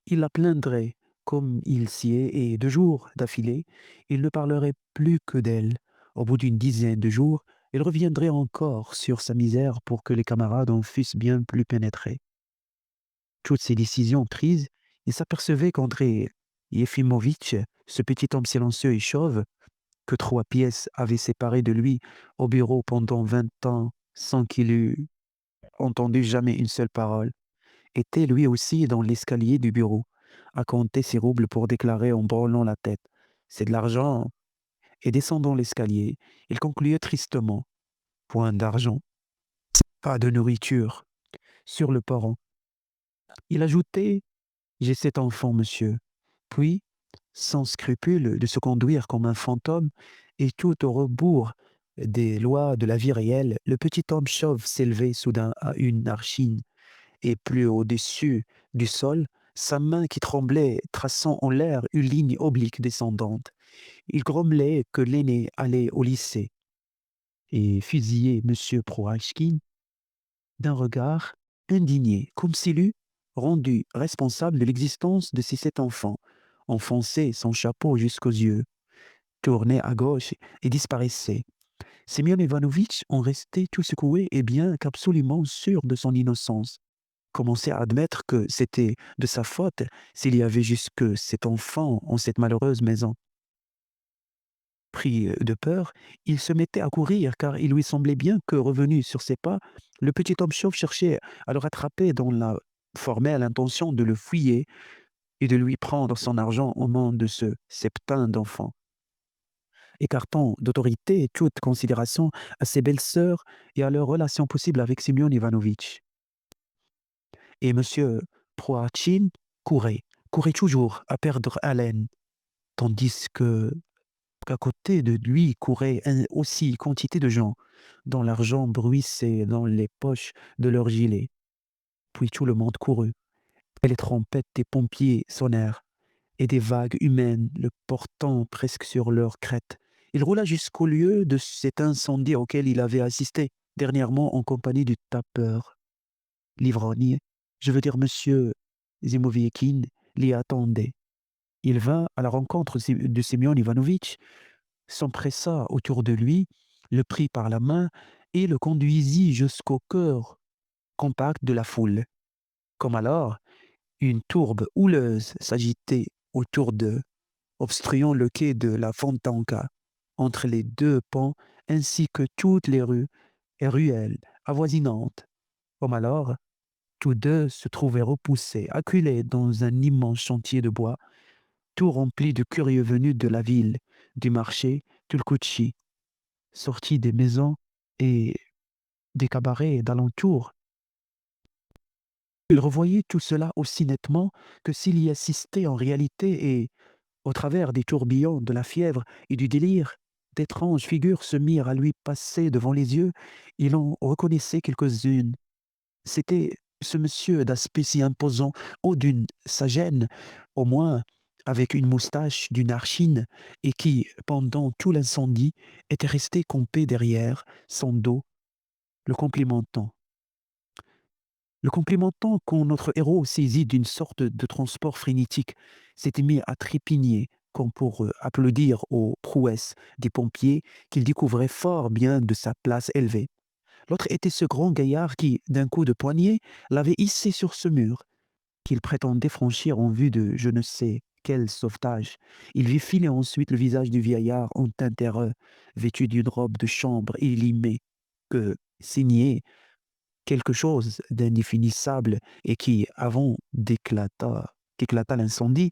il la plaindrait comme il sied et 2 jours d'affilée, il ne parlerait plus que d'elle. Au bout d'une dizaine de jours, il reviendrait encore sur sa misère pour que les camarades en fussent bien plus pénétrés. Toutes ces décisions prises, il s'apercevait qu'André Yefimovitch, ce petit homme silencieux et chauve, que 3 pièces avaient séparé de lui au bureau pendant 20 ans sans qu'il eût entendu jamais une seule parole, était lui aussi dans l'escalier du bureau, à compter ses roubles pour déclarer en branlant la tête. C'est de l'argent. Et descendant l'escalier, il concluait tristement. Point d'argent. pas de nourriture sur le perron. Il ajoutait: «J'ai 7 enfants, monsieur». Puis, sans scrupule de se conduire comme un fantôme et tout au rebours des lois de la vie réelle, le petit homme chauve s'élevait soudain à une archine et plus au-dessus du sol, sa main qui tremblait traçant en l'air une ligne oblique descendante. Il grommelait que l'aîné allait au lycée et fusillait M. Proachkin d'un regard indigné, comme s'il eût rendu responsable de l'existence de ses 7 enfants, enfonçait son chapeau jusqu'aux yeux, tournait à gauche et disparaissait. Semyon Ivanovitch en restait tout secoué et bien qu'absolument sûr de son innocence. Commençait à admettre que c'était de sa faute s'il y avait jusque 7 enfants en cette malheureuse maison. Pris de peur, il se mettait à courir car il lui semblait bien que, revenu sur ses pas, le petit homme chauve cherchait à le rattraper dans la formelle intention de le fouiller et de lui prendre son argent au nom de ce septin d'enfants. Écartant d'autorité et toute considération à ses belles-sœurs et à leurs relations possibles avec Semyon Ivanovitch. Et M. Prohachin courait, courait toujours à perdre haleine, tandis qu'à côté de lui couraient aussi quantité de gens, dont l'argent bruissait dans les poches de leurs gilets. Puis tout le monde courut, et les trompettes des pompiers sonnèrent, et des vagues humaines le portant presque sur leur crête. Il roula jusqu'au lieu de cet incendie auquel il avait assisté dernièrement en compagnie du tapeur. L'ivrogne, je veux dire monsieur Zimoviekin, l'y attendait. Il vint à la rencontre de Semyon Ivanovitch, s'empressa autour de lui, le prit par la main et le conduisit jusqu'au cœur compact de la foule. Comme alors, une tourbe houleuse s'agitait autour d'eux, obstruant le quai de la Fontanka, entre les 2 ponts ainsi que toutes les rues et ruelles avoisinantes. Comme alors, tous 2 se trouvaient repoussés, acculés dans un immense chantier de bois, tout rempli de curieux venus de la ville, du marché Tulkouchi, sortis des maisons et des cabarets d'alentour. Il revoyait tout cela aussi nettement que s'il y assistait en réalité et, au travers des tourbillons de la fièvre et du délire, d'étranges figures se mirent à lui passer devant les yeux. Il en reconnaissait quelques-unes. C'était ce monsieur d'aspect si imposant, haut d'une sagène, au moins avec une moustache d'une archine, et qui, pendant tout l'incendie, était resté campé derrière, son dos, le complimentant. Le complimentant quand notre héros, saisi d'une sorte de transport frénétique, s'était mis à trépigner comme pour applaudir aux prouesses des pompiers qu'il découvrait fort bien de sa place élevée. L'autre était ce grand gaillard qui, d'un coup de poignet, l'avait hissé sur ce mur, qu'il prétendait franchir en vue de je ne sais quel sauvetage. Il vit filer ensuite le visage du vieillard en teint terreux, vêtu d'une robe de chambre élimée, que signait quelque chose d'indéfinissable et qui, avant qu'éclata l'incendie,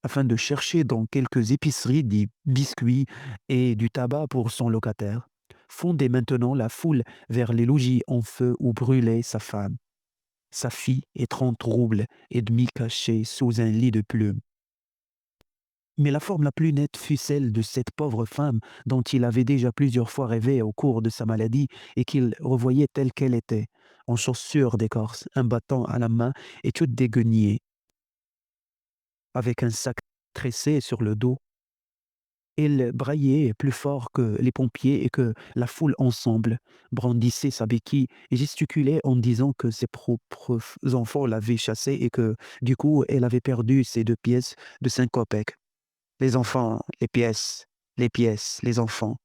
afin de chercher dans quelques épiceries des biscuits et du tabac pour son locataire, fondait maintenant la foule vers les logis en feu où brûlait sa femme, sa fille et 30 roubles et demi cachés sous un lit de plumes. Mais la forme la plus nette fut celle de cette pauvre femme dont il avait déjà plusieurs fois rêvé au cours de sa maladie et qu'il revoyait telle qu'elle était, en chaussures d'écorce, un bâton à la main et toute déguenillée, avec un sac tressé sur le dos. Elle braillait plus fort que les pompiers et que la foule ensemble, brandissait sa béquille et gesticulait en disant que ses propres enfants l'avaient chassée et que, du coup, elle avait perdu ses 2 pièces de 5 kopecks. Les enfants, les pièces, les enfants.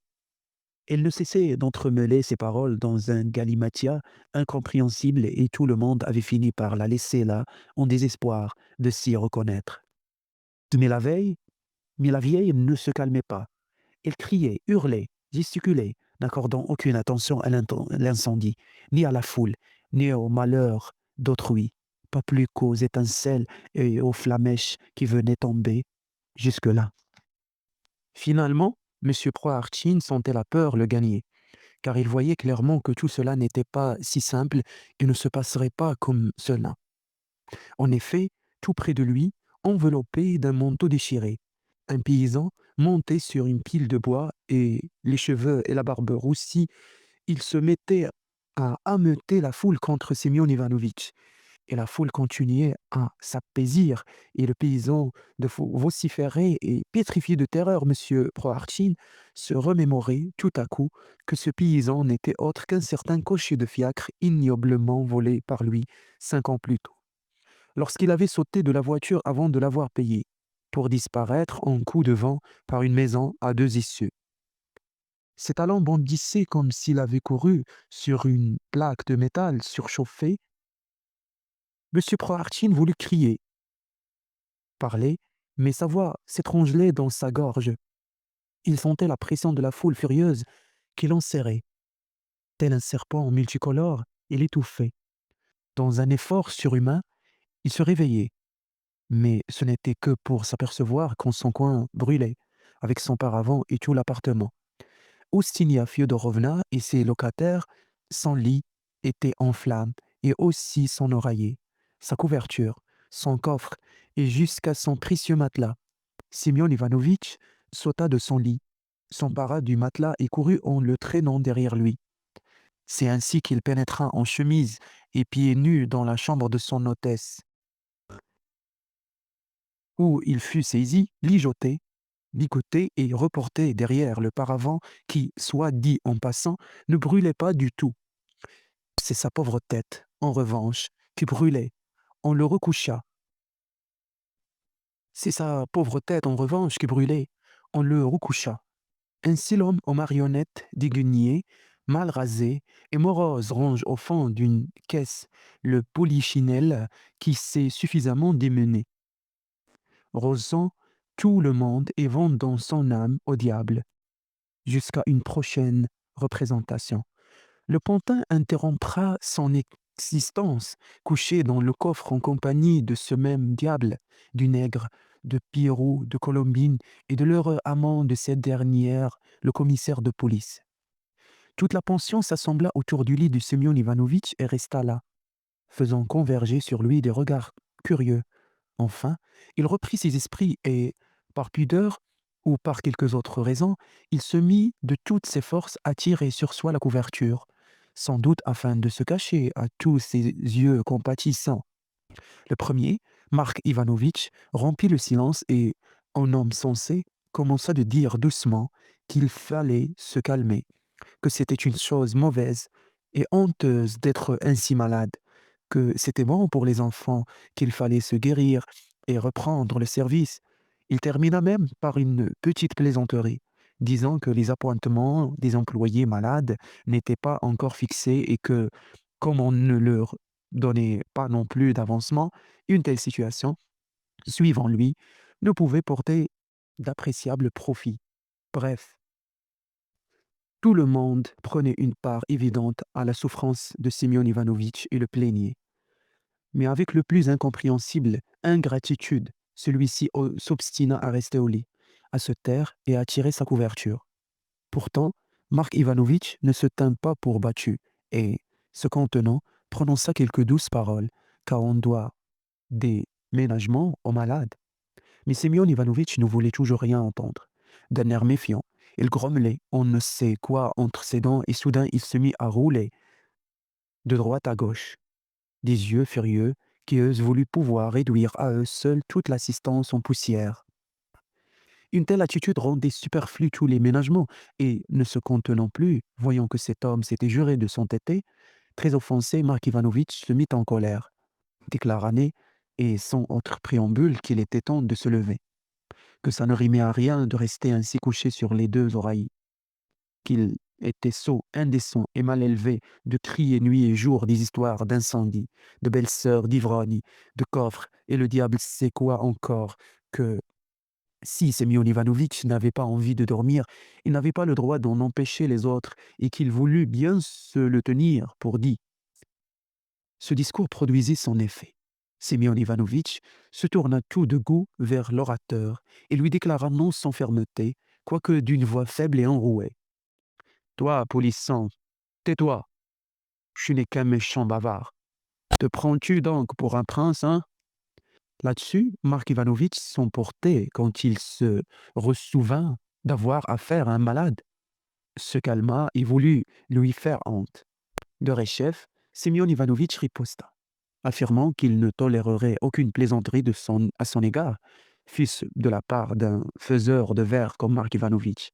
Elle ne cessait d'entremêler ses paroles dans un galimatia incompréhensible et tout le monde avait fini par la laisser là, en désespoir de s'y reconnaître. Mais la veille, mais la vieille ne se calmait pas. Elle criait, hurlait, gesticulait, n'accordant aucune attention à l'incendie, ni à la foule, ni au malheur d'autrui, pas plus qu'aux étincelles et aux flamèches qui venaient tomber jusque-là. Finalement, M. Prohartchin sentait la peur le gagner. car il voyait clairement que tout cela n'était pas si simple et ne se passerait pas comme cela. En effet, tout près de lui, enveloppé d'un manteau déchiré, un paysan monté sur une pile de bois et les cheveux et la barbe roussis, il se mettait à ameuter la foule contre Semyon Ivanovitch. Et la foule continuait à s'appaisir, et le paysan de vociférer et pétrifié de terreur, monsieur Prohartchin se remémorait tout à coup que ce paysan n'était autre qu'un certain cocher de fiacre ignoblement volé par lui 5 ans plus tôt, lorsqu'il avait sauté de la voiture avant de l'avoir payé, pour disparaître en coup de vent par une maison à 2 issues. Ses talons bondissaient comme s'il avait couru sur une plaque de métal surchauffée. Monsieur Prohartchin voulut crier, parler, mais sa voix s'étrangelait dans sa gorge. Il sentait la pression de la foule furieuse qui l'enserrait. Tel un serpent multicolore, il étouffait. Dans un effort surhumain, il se réveillait, mais ce n'était que pour s'apercevoir qu'en son coin brûlait, avec son paravent et tout l'appartement. Oustinia Fyodorovna et ses locataires, son lit était en flammes, et aussi son oreiller, sa couverture, son coffre, et jusqu'à son précieux matelas. Semyon Ivanovitch sauta de son lit, s'empara du matelas et courut en le traînant derrière lui. C'est ainsi qu'il pénétra en chemise et pieds nus dans la chambre de son hôtesse, où il fut saisi, ligoté, ligoté et reporté derrière le paravent qui, soit dit en passant, ne brûlait pas du tout. C'est sa pauvre tête, en revanche, qui brûlait. On le recoucha. C'est sa pauvre tête, en revanche, qui brûlait. On le recoucha. Ainsi l'homme aux marionnettes déguenillé, mal rasé et morose range au fond d'une caisse le polichinelle qui s'est suffisamment démené, rosant tout le monde et vendant son âme au diable, jusqu'à une prochaine représentation. Le pantin interrompra son existence, couché dans le coffre en compagnie de ce même diable, du nègre, de Pierrot, de Colombine et de l'heureux amant de cette dernière, le commissaire de police. Toute la pension s'assembla autour du lit de Semyon Ivanovitch et resta là, faisant converger sur lui des regards curieux. Enfin, il reprit ses esprits et, par pudeur ou par quelques autres raisons, il se mit de toutes ses forces à tirer sur soi la couverture, sans doute afin de se cacher à tous ces yeux compatissants. Le premier, Mark Ivanovitch, rompit le silence et, en homme sensé, commença de dire doucement qu'il fallait se calmer, que c'était une chose mauvaise et honteuse d'être ainsi malade, que c'était bon pour les enfants, qu'il fallait se guérir et reprendre le service. Il termina même par une petite plaisanterie, disant que les appointements des employés malades n'étaient pas encore fixés et que, comme on ne leur donnait pas non plus d'avancement, une telle situation, suivant lui, ne pouvait porter d'appréciables profits. Bref, tout le monde prenait une part évidente à la souffrance de Semyon Ivanovitch et le plaignait. Mais avec le plus incompréhensible ingratitude, celui-ci s'obstina à rester au lit, à se taire et à tirer sa couverture. Pourtant, Mark Ivanovitch ne se tint pas pour battu et, se contenant, prononça quelques douces paroles, car on doit des ménagements aux malades. Mais Semyon Ivanovitch ne voulait toujours rien entendre. D'un air méfiant, il grommelait on ne sait quoi entre ses dents et soudain il se mit à rouler de droite à gauche, des yeux furieux qui eussent voulu pouvoir réduire à eux seuls toute l'assistance en poussière. Une telle attitude rendait superflu tous les ménagements et, ne se contenant plus, voyant que cet homme s'était juré de s'entêter, très offensé, Mark Ivanovitch se mit en colère, déclara né et sans autre préambule qu'il était temps de se lever, que ça ne rimait à rien de rester ainsi couché sur les deux oreilles, qu'il était sot, indécent et mal élevé de crier nuit et jour des histoires d'incendie, de belles-sœurs, d'ivrognes, de coffres et le diable sait quoi encore, que si Semyon Ivanovitch n'avait pas envie de dormir, il n'avait pas le droit d'en empêcher les autres et qu'il voulut bien se le tenir pour dit. Ce discours produisit son effet. Semyon Ivanovitch se tourna tout de goût vers l'orateur et lui déclara non sans fermeté, quoique d'une voix faible et enrouée. Toi, polisson, tais-toi, je n'ai qu'un méchant bavard. Te prends-tu donc pour un prince, hein? Là-dessus, Mark Ivanovitch s'emportait quand il se ressouvint d'avoir affaire à un malade, se calma et voulut lui faire honte. Derechef, Semyon Ivanovitch riposta, affirmant qu'il ne tolérerait aucune plaisanterie à son égard, fût-ce de la part d'un faiseur de vers comme Mark Ivanovitch.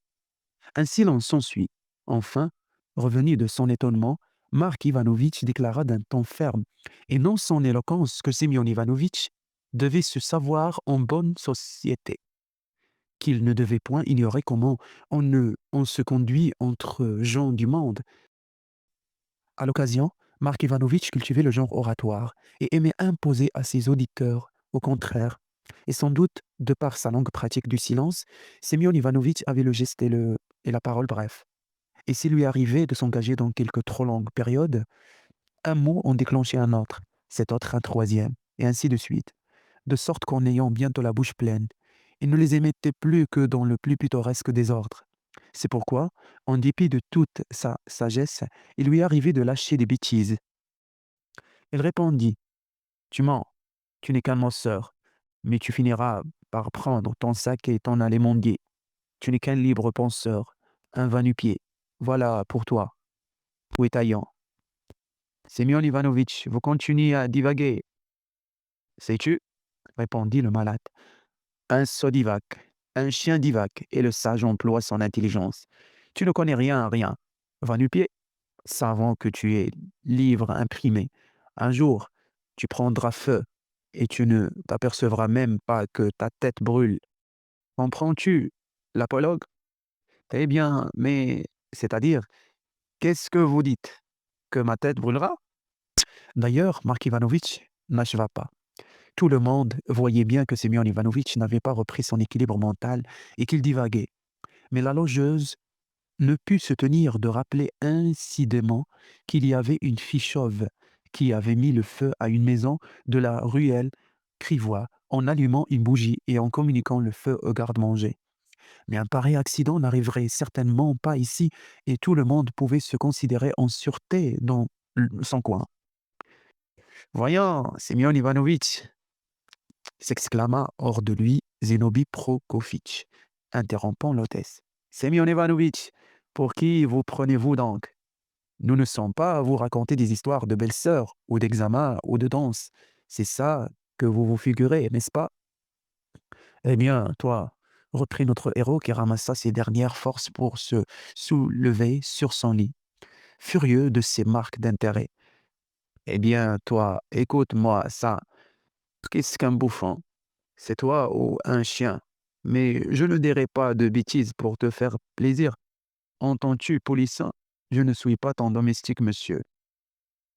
Un silence s'ensuit. Enfin, revenu de son étonnement, Mark Ivanovitch déclara d'un ton ferme, et non sans éloquence, que Semyon Ivanovitch devait se savoir en bonne société, qu'il ne devait point ignorer comment on se conduit entre gens du monde. À l'occasion, Mark Ivanovitch cultivait le genre oratoire et aimait imposer à ses auditeurs. Au contraire, et sans doute, de par sa longue pratique du silence, Semyon Ivanovitch avait le geste et la parole bref. Et s'il lui arrivait de s'engager dans quelques trop longues périodes, un mot en déclenchait un autre, cet autre un troisième, et ainsi de suite, de sorte qu'en ayant bientôt la bouche pleine, il ne les émettait plus que dans le plus pittoresque désordre. C'est pourquoi, en dépit de toute sa sagesse, il lui arrivait de lâcher des bêtises. Il répondit: Tu mens, tu n'es qu'un menteur, mais tu finiras par prendre ton sac et t'en aller mendier. Tu n'es qu'un libre penseur, un va-nu-pied. Voilà pour toi, où est taillant. Semyon Ivanovitch, vous continuez à divaguer. Sais-tu, répondit le malade, un sot divague, un chien divague, et le sage emploie son intelligence. Tu ne connais rien à rien. Va-nu-pied, savant que tu es livre imprimé. Un jour, tu prendras feu, et tu ne t'apercevras même pas que ta tête brûle. Comprends-tu, l'apologue? Eh bien, mais, c'est-à-dire, qu'est-ce que vous dites? Que ma tête brûlera? D'ailleurs, Mark Ivanovitch n'acheva pas. Tout le monde voyait bien que Semyon Ivanovitch n'avait pas repris son équilibre mental et qu'il divaguait. Mais la logeuse ne put se tenir de rappeler incidemment qu'il y avait une fille chauve qui avait mis le feu à une maison de la ruelle Crivois en allumant une bougie et en communiquant le feu au garde-manger. Mais un pareil accident n'arriverait certainement pas ici et tout le monde pouvait se considérer en sûreté dans son coin. Voyons, Semyon Ivanovitch, s'exclama hors de lui Zénobie Prokofitch, interrompant l'hôtesse. Semyon Ivanovitch, pour qui vous prenez-vous donc? Nous ne sommes pas à vous raconter des histoires de belles-sœurs, ou d'examen, ou de danse. C'est ça que vous vous figurez, n'est-ce pas? Eh bien, toi, reprit notre héros qui ramassa ses dernières forces pour se soulever sur son lit, furieux de ces marques d'intérêt. Eh bien, toi, écoute-moi ça. Qu'est-ce qu'un bouffon? C'est toi ou un chien. Mais je ne dirai pas de bêtises pour te faire plaisir. Entends-tu, polisson? Je ne suis pas ton domestique, monsieur.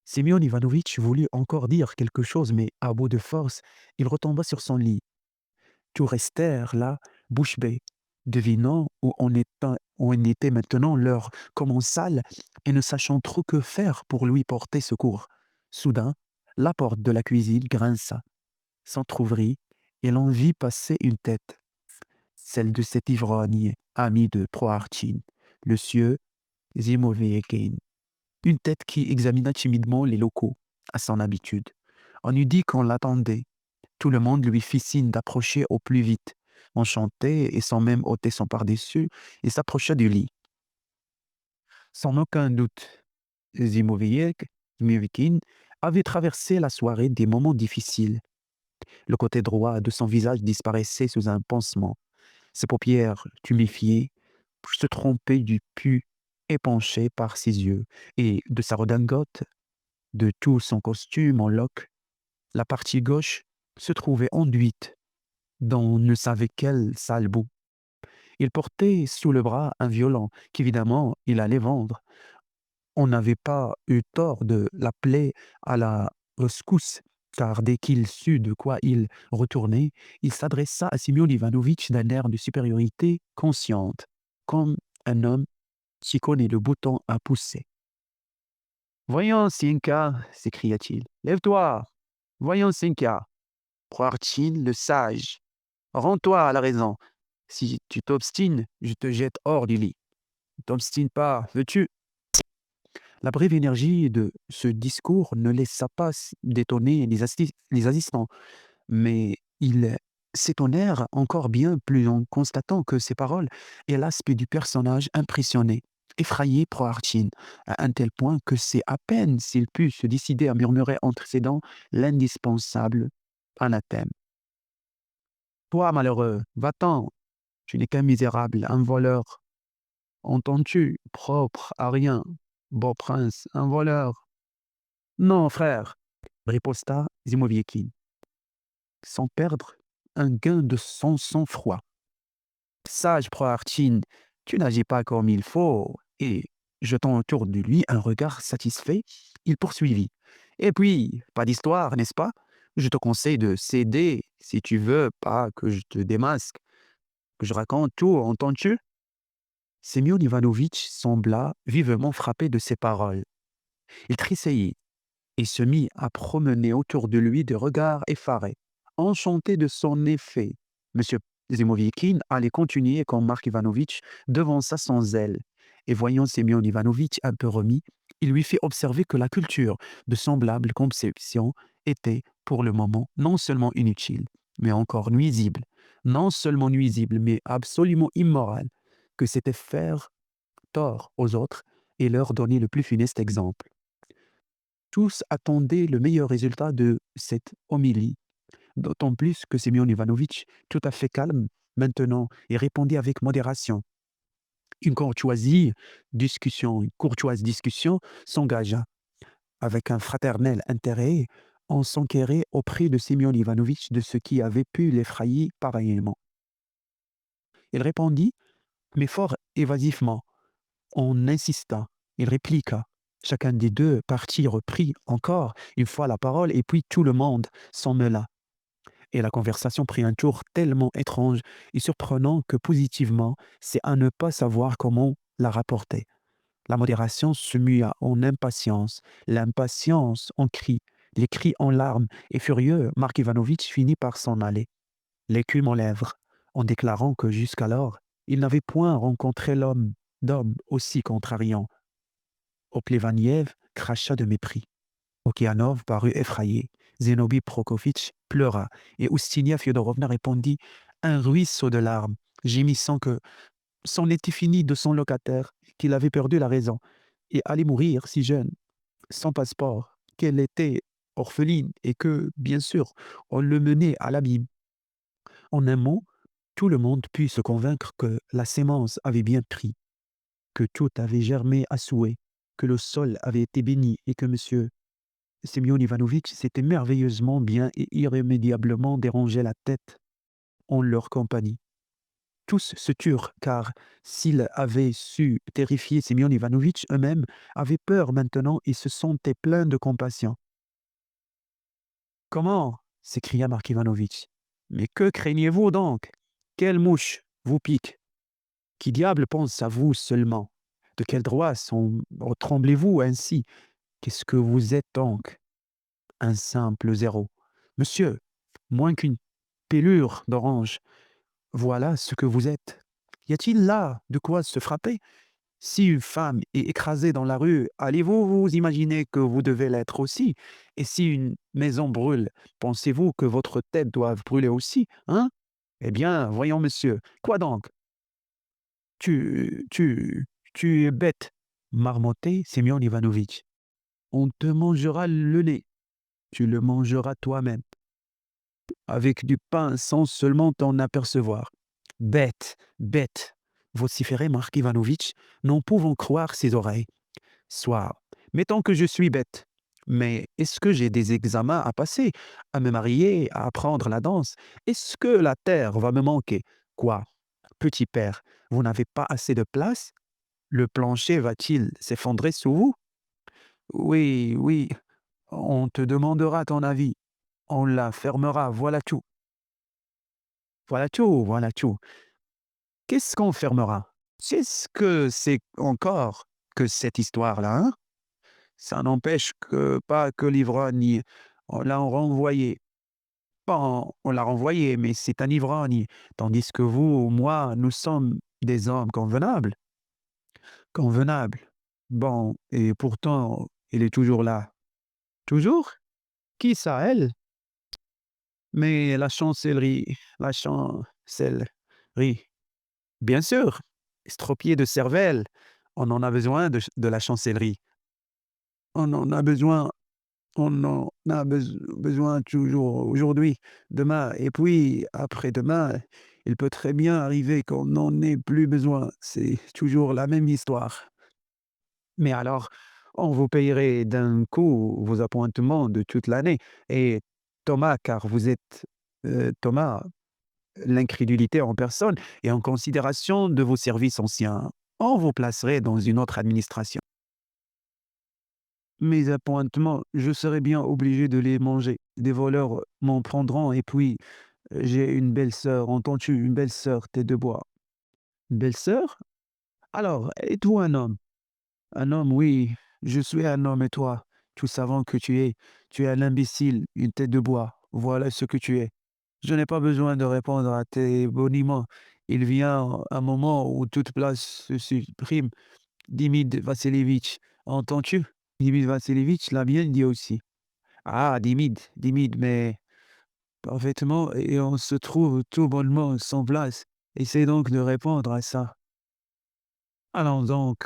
Semyon Ivanovitch voulut encore dire quelque chose, mais à bout de force, il retomba sur son lit. Tous restèrent là, bouche bée, devinant où en était maintenant leur commensal et ne sachant trop que faire pour lui porter secours. Soudain, la porte de la cuisine grinça, s'entr'ouvrit, et l'on vit passer une tête, celle de cet ivrogne, ami de Prohartchin, le sieur Zimoviekin. Une tête qui examina timidement les locaux, à son habitude. On eût dit qu'on l'attendait. Tout le monde lui fit signe d'approcher au plus vite. Enchanté et sans même ôter son par-dessus, il s'approcha du lit. Sans aucun doute, Zimoviekin avait traversé la soirée des moments difficiles. Le côté droit de son visage disparaissait sous un pansement. Ses paupières tuméfiées se trompaient du pu épanché par ses yeux, et de sa redingote, de tout son costume en loques, la partie gauche se trouvait enduite dans on ne savait quel sale bout. Il portait sous le bras un violon qu'évidemment il allait vendre. On n'avait pas eu tort de l'appeler à la rescousse, car dès qu'il sut de quoi il retournait, il s'adressa à Semyon Ivanovitch d'un air de supériorité consciente, comme un homme qui connaît le bouton à pousser. Voyons, Sinka, s'écria-t-il, lève-toi. Voyons, Sinka, Prohartchin le sage, rends-toi à la raison. Si tu t'obstines, je te jette hors du lit. T'obstines pas, veux-tu? La brève énergie de ce discours ne laissa pas d'étonner les assistants, mais ils s'étonnèrent encore bien plus en constatant que ses paroles et l'aspect du personnage impressionné, effrayé Proarchin, à un tel point que c'est à peine s'il put se décider à murmurer entre ses dents l'indispensable anathème. Toi, malheureux, va-t'en, tu n'es qu'un misérable, un voleur. Entends-tu, propre à rien, beau prince, un voleur. Non, frère, riposta Zimoviekin, sans perdre un gain de son sang-froid. Sage Proarchin, tu n'agis pas comme il faut. Et, jetant autour de lui un regard satisfait, il poursuivit. Et puis, pas d'histoire, n'est-ce pas? Je te conseille de céder si tu veux pas que je te démasque, que je raconte tout, entends-tu? Semyon Ivanovitch sembla vivement frappé de ces paroles. Il tressaillit et se mit à promener autour de lui des regards effarés. Enchanté de son effet, M. Zimovikin allait continuer quand Mark Ivanovitch devança sans zèle. Et voyant Semyon Ivanovitch un peu remis, il lui fit observer que la culture de semblables conceptions était, pour le moment, non seulement inutile, mais encore nuisible. Non seulement nuisible, mais absolument immorale, que c'était faire tort aux autres et leur donner le plus funeste exemple. Tous attendaient le meilleur résultat de cette homélie, d'autant plus que Semyon Ivanovitch, tout à fait calme maintenant, et répondit avec modération. Une courtoise discussion s'engagea. Avec un fraternel intérêt, on s'enquérait auprès de Semyon Ivanovitch de ce qui avait pu l'effrayer pareillement. Il répondit, mais fort évasivement. On insista, il répliqua. Chacun des deux partis reprit encore une fois la parole et puis tout le monde s'en mêla. Et la conversation prit un tour tellement étrange et surprenant que positivement, c'est à ne pas savoir comment la rapporter. La modération se mua en impatience, l'impatience en cris, les cris en larmes, et furieux, Mark Ivanovitch finit par s'en aller, l'écume aux lèvres, en déclarant que jusqu'alors, il n'avait point rencontré d'homme aussi contrariant. Oplevaniev cracha de mépris. Okeanov parut effrayé. Zénobie Prokovitch pleura et Oustinia Fyodorovna répondit un ruisseau de larmes, gémissant que c'en était fini de son locataire, qu'il avait perdu la raison et allait mourir si jeune, sans passeport, qu'elle était orpheline et que, bien sûr, on le menait à l'abîme. En un mot, tout le monde put se convaincre que la sémence avait bien pris, que tout avait germé à souhait, que le sol avait été béni et que monsieur Semyon Ivanovitch s'était merveilleusement bien et irrémédiablement dérangé la tête en leur compagnie. Tous se turent, car s'ils avaient su terrifier Semyon Ivanovitch, eux-mêmes avaient peur maintenant et se sentaient pleins de compassion. Comment s'écria Mark Ivanovitch. Mais que craignez-vous donc? Quelle mouche vous pique? Qui diable pense à vous seulement? De quel droit tremblez-vous ainsi? Qu'est-ce que vous êtes donc? Un simple zéro. Monsieur, moins qu'une pelure d'orange, voilà ce que vous êtes. Y a-t-il là de quoi se frapper? Si une femme est écrasée dans la rue, allez-vous vous imaginer que vous devez l'être aussi? Et si une maison brûle, pensez-vous que votre tête doive brûler aussi, hein? Eh bien, voyons, monsieur, quoi donc? Tu, tu, tu es bête, marmottait Semyon Ivanovitch. On te mangera le nez, tu le mangeras toi-même, avec du pain sans seulement t'en apercevoir. Bête, bête, vociférait Mark Ivanovitch, n'en pouvant croire ses oreilles. Soit, mettons que je suis bête, mais est-ce que j'ai des examens à passer, à me marier, à apprendre la danse? Est-ce que la terre va me manquer? Quoi, petit père, vous n'avez pas assez de place? Le plancher va-t-il s'effondrer sous vous? Oui, oui, on te demandera ton avis. On la fermera, voilà tout. Voilà tout, voilà tout. Qu'est-ce qu'on fermera? Qu'est-ce que c'est encore que cette histoire-là, hein? Ça n'empêche pas que l'ivrogne, on l'a renvoyé. Pas on l'a renvoyé, mais c'est un ivrogne, tandis que vous ou moi, nous sommes des hommes convenables. Convenable. Bon, et pourtant, il est toujours là. Toujours? Qui ça, elle? Mais la chancellerie. Bien sûr, estropié de cervelle. On en a besoin de la chancellerie. On en a besoin On en a besoin toujours aujourd'hui, demain et puis après-demain, il peut très bien arriver qu'on n'en ait plus besoin. C'est toujours la même histoire. Mais alors, on vous payerait d'un coup vos appointements de toute l'année et Thomas, car vous êtes, Thomas, l'incrédulité en personne et en considération de vos services anciens, on vous placerait dans une autre administration. Mes appointements, je serais bien obligé de les manger. Des voleurs m'en prendront et puis, j'ai une belle-sœur, entends-tu? Une belle-sœur, tête de bois. Une belle-sœur? Alors, es-tu un homme? Un homme, oui, je suis un homme et toi? Tout savant que tu es un imbécile, une tête de bois. Voilà ce que tu es. Je n'ai pas besoin de répondre à tes boniments. Il vient un moment où toute place se supprime. Dimit Vassilevitch, entends-tu? Dimit Vassilevitch l'a bien dit aussi. Ah, Dimid, mais parfaitement, et on se trouve tout bonnement sans place. Essaie donc de répondre à ça. Allons donc,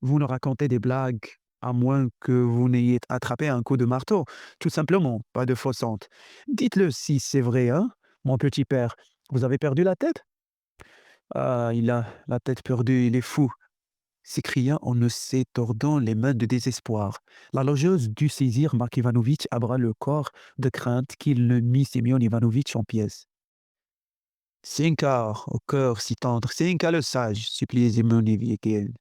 vous nous racontez des blagues, à moins que vous n'ayez attrapé un coup de marteau. Tout simplement, pas de fausse honte. Dites-le si c'est vrai, hein, mon petit père. Vous avez perdu la tête? Ah, il a la tête perdue, il est fou, s'écria en ne s'étordant les mains de désespoir. La logeuse dut saisir Mark Ivanovitch à bras le corps de crainte qu'il ne mît Semyon Ivanovitch en pièces. Cinqa, au cœur si tendre, Cinqa le sage, suppliait Semyon Ivanovitch.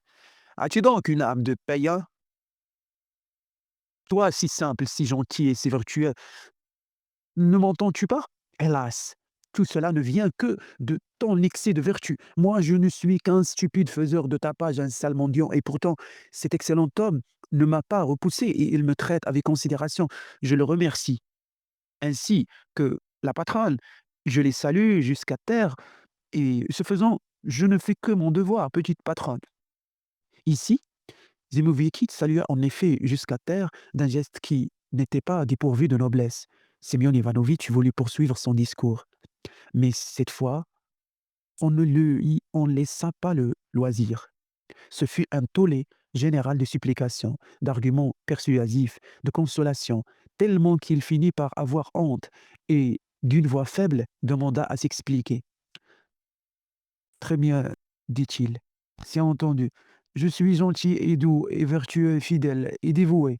As-tu donc une âme de païen? Toi, si simple, si gentil et si vertueux, ne m'entends-tu pas? Hélas, tout cela ne vient que de ton excès de vertu. Moi, je ne suis qu'un stupide faiseur de tapage, un sale mendiant, et pourtant, cet excellent homme ne m'a pas repoussé et il me traite avec considération. Je le remercie. Ainsi que la patronne, je les salue jusqu'à terre, et ce faisant, je ne fais que mon devoir, petite patronne. Ici, Zimoviekic salua en effet jusqu'à terre d'un geste qui n'était pas dépourvu de noblesse. Semyon Ivanovitch voulut poursuivre son discours. Mais cette fois, on ne lui en laissa pas le loisir. Ce fut un tollé général de supplications, d'arguments persuasifs, de consolations, tellement qu'il finit par avoir honte et, d'une voix faible, demanda à s'expliquer. Très bien, dit-il, c'est entendu. Je suis gentil et doux et vertueux et fidèle et dévoué.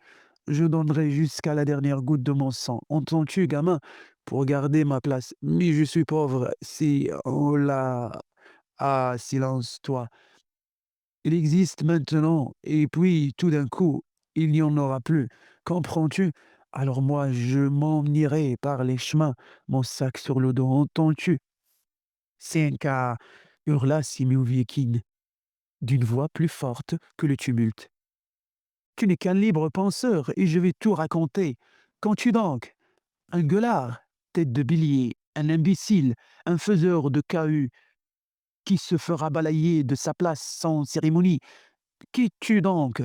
Je donnerai jusqu'à la dernière goutte de mon sang, entends-tu, gamin, pour garder ma place. Mais je suis pauvre, si oh là, ah, silence, toi. Il existe maintenant, et puis tout d'un coup, il n'y en aura plus. Comprends-tu? Alors moi, je m'en irai par les chemins, mon sac sur le dos, entends-tu? Senka, hurla Simiovikin d'une voix plus forte que le tumulte. Tu n'es qu'un libre penseur, et je vais tout raconter. Qu'en-tu donc? Un gueulard, tête de bélier, un imbécile, un faiseur de cahuts, qui se fera balayer de sa place sans cérémonie. Qui tu donc?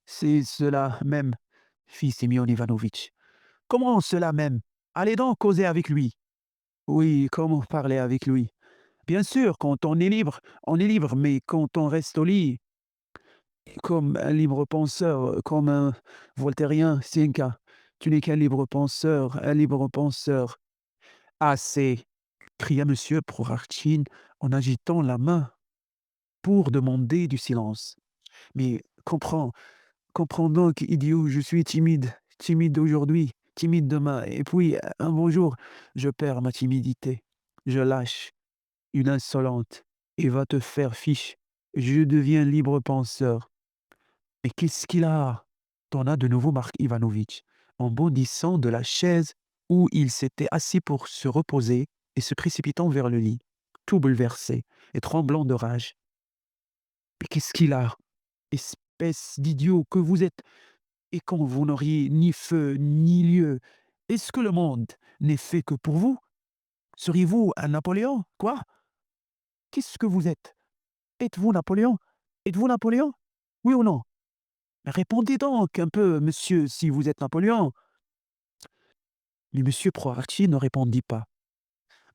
C'est cela même, fit Semyon Ivanovitch. Comment cela même? Allez donc causer avec lui. Oui, comment parler avec lui? Bien sûr, quand on est libre, mais quand on reste au lit, comme un libre penseur, comme un voltairien, Sienka, tu n'es qu'un libre penseur, un libre penseur. Assez, cria monsieur Prohartchin en agitant la main pour demander du silence. Mais comprends donc, idiot, je suis timide, timide aujourd'hui, timide demain, et puis un beau jour, je perds ma timidité. Je lâche, une insolente, et va te faire fiche. Je deviens libre penseur. Mais qu'est-ce qu'il a? Tonna de nouveau Mark Ivanovitch, en bondissant de la chaise où il s'était assis pour se reposer et se précipitant vers le lit, tout bouleversé et tremblant de rage. Mais qu'est-ce qu'il a? Espèce d'idiot que vous êtes, et quand vous n'auriez ni feu ni lieu, est-ce que le monde n'est fait que pour vous? Seriez-vous un Napoléon, quoi? Qu'est-ce que vous êtes? Êtes-vous Napoléon? Êtes-vous Napoléon? Oui ou non? Répondez donc un peu, monsieur, si vous êtes Napoléon. Mais monsieur Proarchi ne répondit pas.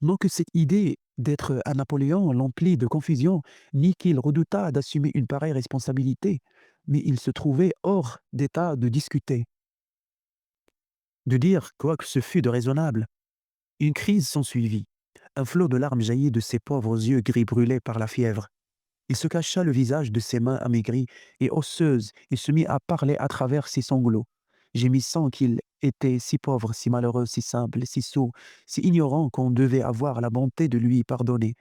Non que cette idée d'être un Napoléon l'emplit de confusion, ni qu'il redoutât d'assumer une pareille responsabilité, mais il se trouvait hors d'état de discuter, de dire quoi que ce fût de raisonnable. Une crise s'ensuivit. Un flot de larmes jaillit de ses pauvres yeux gris brûlés par la fièvre. Il se cacha le visage de ses mains amaigries et osseuses et se mit à parler à travers ses sanglots, gémissant qu'il était si pauvre, si malheureux, si simple, si sot, si ignorant qu'on devait avoir la bonté de lui pardonner,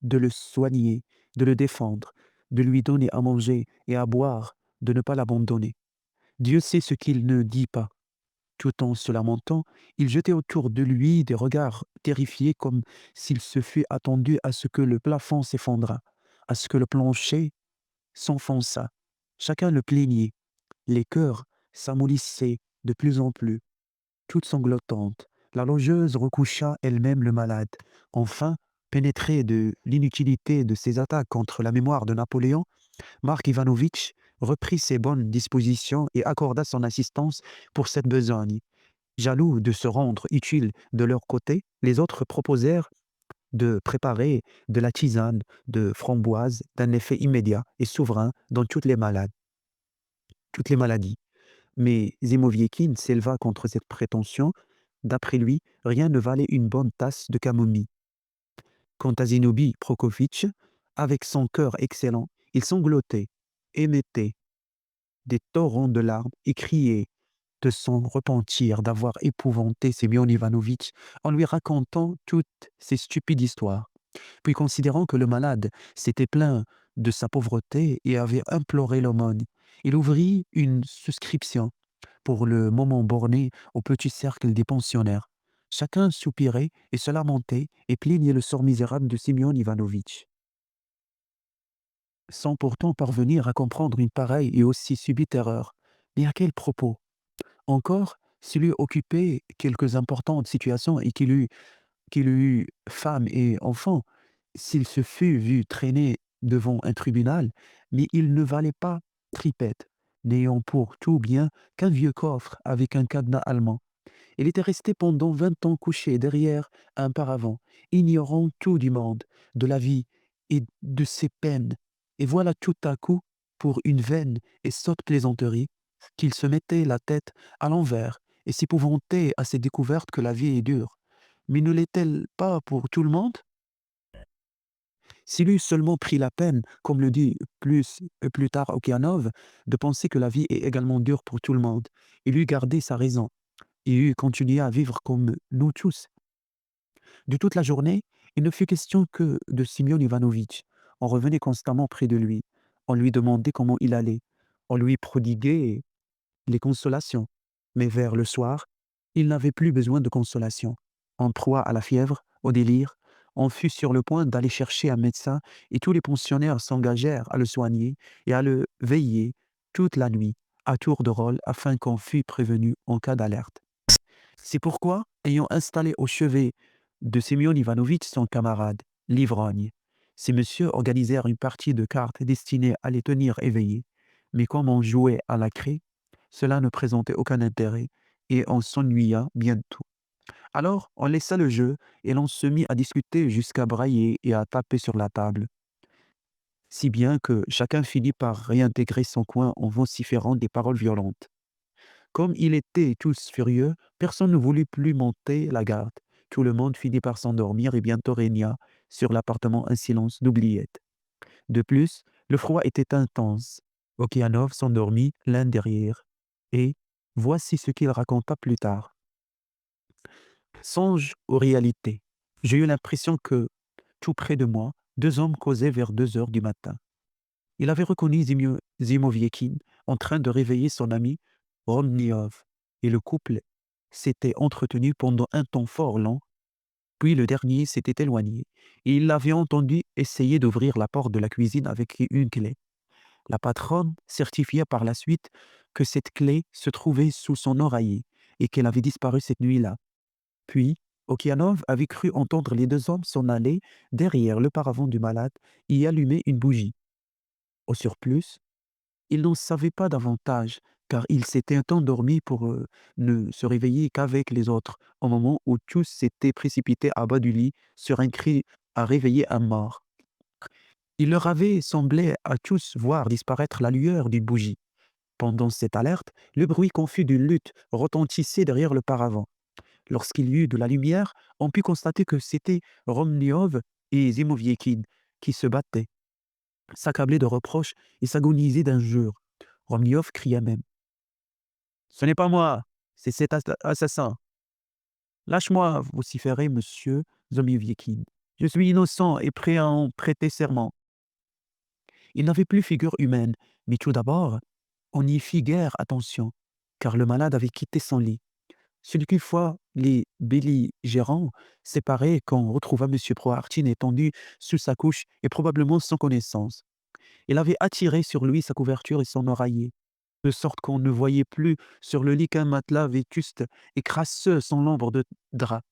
de le soigner, de le défendre, de lui donner à manger et à boire, de ne pas l'abandonner. Dieu sait ce qu'il ne dit pas. Tout en se lamentant, il jetait autour de lui des regards terrifiés comme s'il se fût attendu à ce que le plafond s'effondrât, à ce que le plancher s'enfonça. Chacun le plaignait. Les cœurs s'amollissaient de plus en plus. Toute sanglotante, la logeuse recoucha elle-même le malade. Enfin, pénétré de l'inutilité de ses attaques contre la mémoire de Napoléon, Mark Ivanovitch reprit ses bonnes dispositions et accorda son assistance pour cette besogne. Jaloux de se rendre utile de leur côté, les autres proposèrent de préparer de la tisane de framboise d'un effet immédiat et souverain dans toutes les maladies. Mais Zimoviekin s'éleva contre cette prétention. D'après lui, rien ne valait une bonne tasse de camomille. Quant à Zinobi Prokovitch, avec son cœur excellent, il sanglotait, émettait des torrents de larmes et criait de son repentir d'avoir épouvanté Semyon Ivanovitch en lui racontant toutes ces stupides histoires. Puis considérant que le malade s'était plaint de sa pauvreté et avait imploré l'aumône, il ouvrit une souscription, pour le moment borné au petit cercle des pensionnaires. Chacun soupirait et se lamentait et plaignait le sort misérable de Semyon Ivanovitch, sans pourtant parvenir à comprendre une pareille et aussi subite erreur. Mais à quel propos? Encore, s'il eût occupé quelques importantes situations et qu'il eût femme et enfants, s'il se fût vu traîner devant un tribunal, mais il ne valait pas tripette, n'ayant pour tout bien qu'un vieux coffre avec un cadenas allemand. Il était resté pendant 20 ans couché derrière un paravent, ignorant tout du monde, de la vie et de ses peines. Et voilà tout à coup, pour une vaine et sotte plaisanterie, qu'il se mettait la tête à l'envers et s'épouvantait à ces découvertes que la vie est dure. Mais ne l'est-elle pas pour tout le monde? S'il eût seulement pris la peine, comme le dit plus tard Okianov, de penser que la vie est également dure pour tout le monde, il eût gardé sa raison et eût continué à vivre comme nous tous. De toute la journée, il ne fut question que de Simeon Ivanovitch. On revenait constamment près de lui. On lui demandait comment il allait. On lui prodiguait les consolations. Mais vers le soir, il n'avait plus besoin de consolation. En proie à la fièvre, au délire, on fut sur le point d'aller chercher un médecin et tous les pensionnaires s'engagèrent à le soigner et à le veiller toute la nuit, à tour de rôle, afin qu'on fût prévenu en cas d'alerte. C'est pourquoi, ayant installé au chevet de Semyon Ivanovitch son camarade, l'ivrogne, ces messieurs organisèrent une partie de cartes destinée à les tenir éveillés. Mais comme on jouait à la craie, cela ne présentait aucun intérêt et on s'ennuya bientôt. Alors on laissa le jeu et l'on se mit à discuter jusqu'à brailler et à taper sur la table, si bien que chacun finit par réintégrer son coin en vociférant des paroles violentes. Comme ils étaient tous furieux, personne ne voulut plus monter la garde. Tout le monde finit par s'endormir et bientôt régna sur l'appartement un silence d'oubliette. De plus, le froid était intense. Okianov s'endormit l'un derrière. Et voici ce qu'il raconta plus tard. Songe aux réalités. J'ai eu l'impression que, tout près de moi, deux hommes causaient vers 2 heures du matin. Il avait reconnu Zimoviekin en train de réveiller son ami Romniov, et le couple s'était entretenu pendant un temps fort long, puis le dernier s'était éloigné, et il l'avait entendu essayer d'ouvrir la porte de la cuisine avec une clé. La patronne certifia par la suite que cette clé se trouvait sous son oreiller et qu'elle avait disparu cette nuit-là. Puis, Okianov avait cru entendre les deux hommes s'en aller derrière le paravent du malade et y allumer une bougie. Au surplus, il n'en savait pas davantage, car il s'était endormi pour ne se réveiller qu'avec les autres, au moment où tous s'étaient précipités à bas du lit sur un cri à réveiller un mort. Il leur avait semblé à tous voir disparaître la lueur d'une bougie. Pendant cette alerte, le bruit confus d'une lutte retentissait derrière le paravent. Lorsqu'il y eut de la lumière, on put constater que c'était Romniov et Zimoviekin qui se battaient, s'accablaient de reproches et s'agonisaient d'injures. Romniov cria même: «Ce n'est pas moi, c'est cet assassin. Lâche-moi!» vociférait monsieur Zimoviekin. «Je suis innocent et prêt à en prêter serment.» Il n'avait plus figure humaine, mais tout d'abord, on y fit guère attention, car le malade avait quitté son lit. Quelquefois, les belligérants séparés quand on retrouva M. Prohartine étendu sous sa couche et probablement sans connaissance. Il avait attiré sur lui sa couverture et son oreiller, de sorte qu'on ne voyait plus sur le lit qu'un matelas vétuste et crasseux sans l'ombre de drap.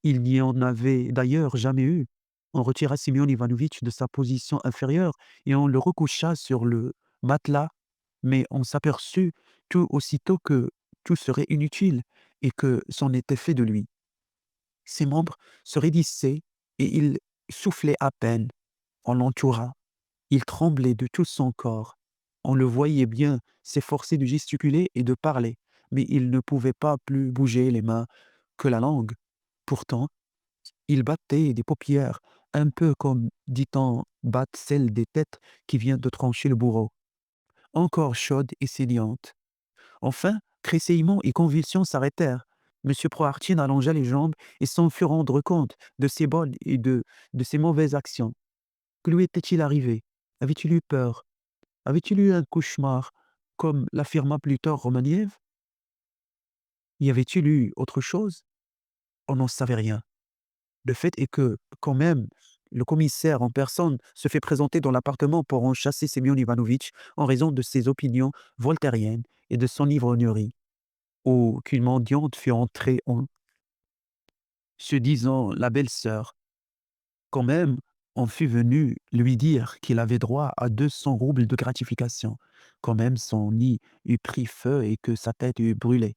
Il n'y en avait d'ailleurs jamais eu. On retira Simeon Ivanovitch de sa position inférieure et on le recoucha sur le matelas, mais on s'aperçut tout aussitôt que tout serait inutile et que c'en était fait de lui. Ses membres se raidissaient et il soufflait à peine. On l'entoura. Il tremblait de tout son corps. On le voyait bien s'efforcer de gesticuler et de parler, mais il ne pouvait pas plus bouger les mains que la langue. Pourtant, il battait des paupières, un peu comme, dit-on, battent celles des têtes qui viennent de trancher le bourreau, encore chaudes et saignantes. Enfin, tressaillements et convulsions s'arrêtèrent. Monsieur Prohartine allongea les jambes et s'en fut rendre compte de ses bonnes et de ses mauvaises actions. Que lui était-il arrivé? Avait-il eu peur? Avait-il eu un cauchemar, comme l'affirma plus tard Romaniev? Y avait-il eu autre chose? On n'en savait rien. Le fait est que, quand même, le commissaire en personne se fait présenter dans l'appartement pour en chasser Semyon Ivanovitch en raison de ses opinions voltairiennes et de son ivrognerie, ou qu'une mendiante fut entrée en se disant la belle-sœur. Quand même, on fut venu lui dire qu'il avait droit à 200 roubles de gratification. Quand même, son nid eût pris feu et que sa tête eût brûlé.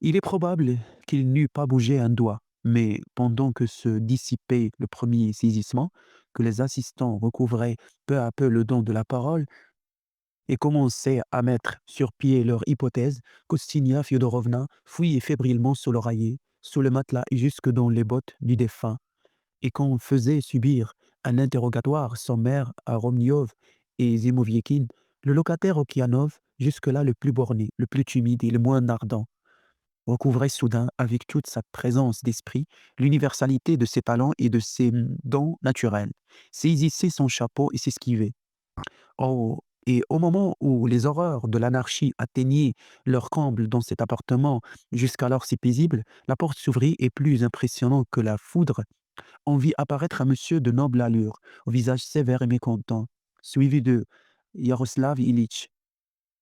Il est probable qu'il n'eût pas bougé un doigt, mais pendant que se dissipait le premier saisissement, que les assistants recouvraient peu à peu le don de la parole et commençaient à mettre sur pied leur hypothèse, Kostinja Fyodorovna fouillait fébrilement sous l'oreiller, sous le matelas et jusque dans les bottes du défunt, et qu'on faisait subir un interrogatoire sommaire à Romniov et Zimoviekin, le locataire Okianov, jusque-là le plus borné, le plus timide et le moins ardent, recouvrait soudain, avec toute sa présence d'esprit, l'universalité de ses talents et de ses dons naturels, saisissait son chapeau et s'esquivait. Oh, et au moment où les horreurs de l'anarchie atteignaient leur comble dans cet appartement jusqu'alors si paisible, la porte s'ouvrit et, plus impressionnant que la foudre, on vit apparaître un monsieur de noble allure, au visage sévère et mécontent, suivi de Yaroslav Ilitch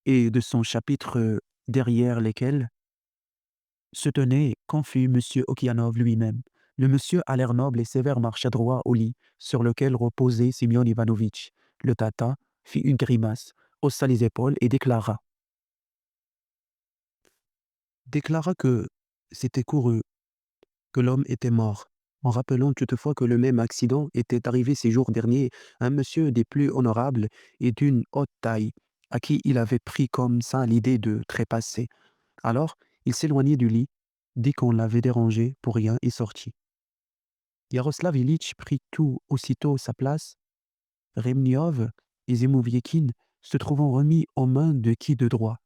et de son chapitre derrière lesquels se tenait confus monsieur Okianov lui-même. Le monsieur à l'air noble et sévère marcha droit au lit sur lequel reposait Simeon Ivanovitch. Le tata fit une grimace, haussa les épaules et déclara que c'était couru, que l'homme était mort, en rappelant toutefois que le même accident était arrivé ces jours derniers à un monsieur des plus honorables et d'une haute taille, à qui il avait pris comme ça l'idée de trépasser. Alors, il s'éloignait du lit, dit qu'on l'avait dérangé pour rien et sortit. Yaroslav Ilitch prit tout aussitôt sa place, Remniov et Zimoviekin se trouvant remis aux mains de qui de droit.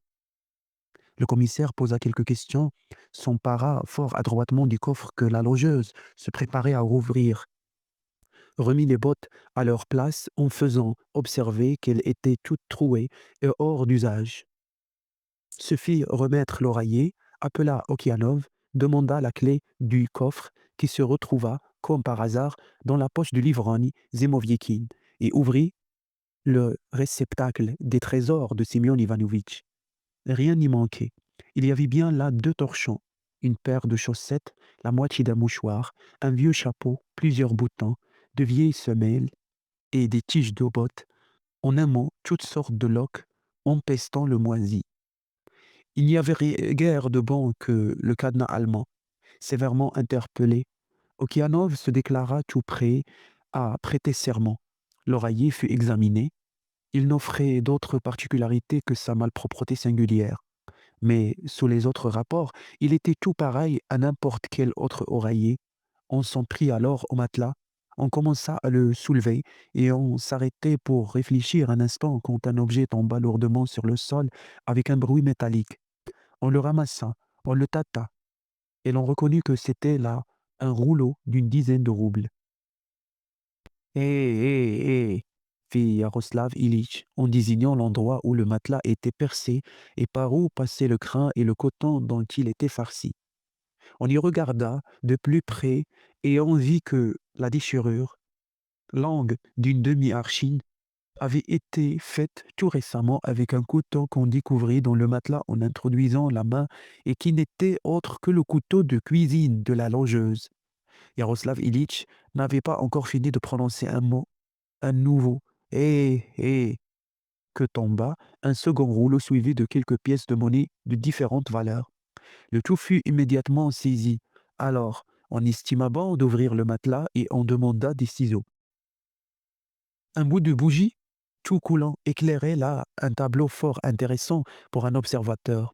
Le commissaire posa quelques questions, s'empara fort adroitement du coffre que la logeuse se préparait à rouvrir, remit les bottes à leur place en faisant observer qu'elles étaient toutes trouées et hors d'usage, se fit remettre l'oreiller, appela Okianov, demanda la clé du coffre qui se retrouva, comme par hasard, dans la poche de l'ivrogne Zimoviekin et ouvrit le réceptacle des trésors de Simeon Ivanovitch. Rien n'y manquait. Il y avait bien là 2 torchons, une paire de chaussettes, la moitié d'un mouchoir, un vieux chapeau, plusieurs boutons, de vieilles semelles et des tiges de bottes En un mot, toutes sortes de loques empestant le moisi. Il n'y avait guère de bon que le cadenas allemand. Sévèrement interpellé, Okianov se déclara tout prêt à prêter serment. L'oreiller fut examiné. Il n'offrait d'autres particularités que sa malpropreté singulière. Mais sous les autres rapports, il était tout pareil à n'importe quel autre oreiller. On s'en prit alors au matelas, on commença à le soulever et on s'arrêtait pour réfléchir un instant quand un objet tomba lourdement sur le sol avec un bruit métallique. On le ramassa, on le tâta, et l'on reconnut que c'était là un rouleau d'une dizaine de roubles. Hé, hé, hé, fit Yaroslav Ilitch en désignant l'endroit où le matelas était percé et par où passait le crin et le coton dont il était farci. On y regarda de plus près et on vit que la déchirure, longue d'une demi-archine, avait été faite tout récemment avec un couteau qu'on découvrit dans le matelas en introduisant la main et qui n'était autre que le couteau de cuisine de la logeuse. Yaroslav Ilitch n'avait pas encore fini de prononcer un mot, un nouveau «Hé, hé» que tomba un second rouleau suivi de quelques pièces de monnaie de différentes valeurs. Le tout fut immédiatement saisi. Alors, on estima bon d'ouvrir le matelas et on demanda des ciseaux. Un bout de bougie, tout coulant, éclairait là un tableau fort intéressant pour un observateur.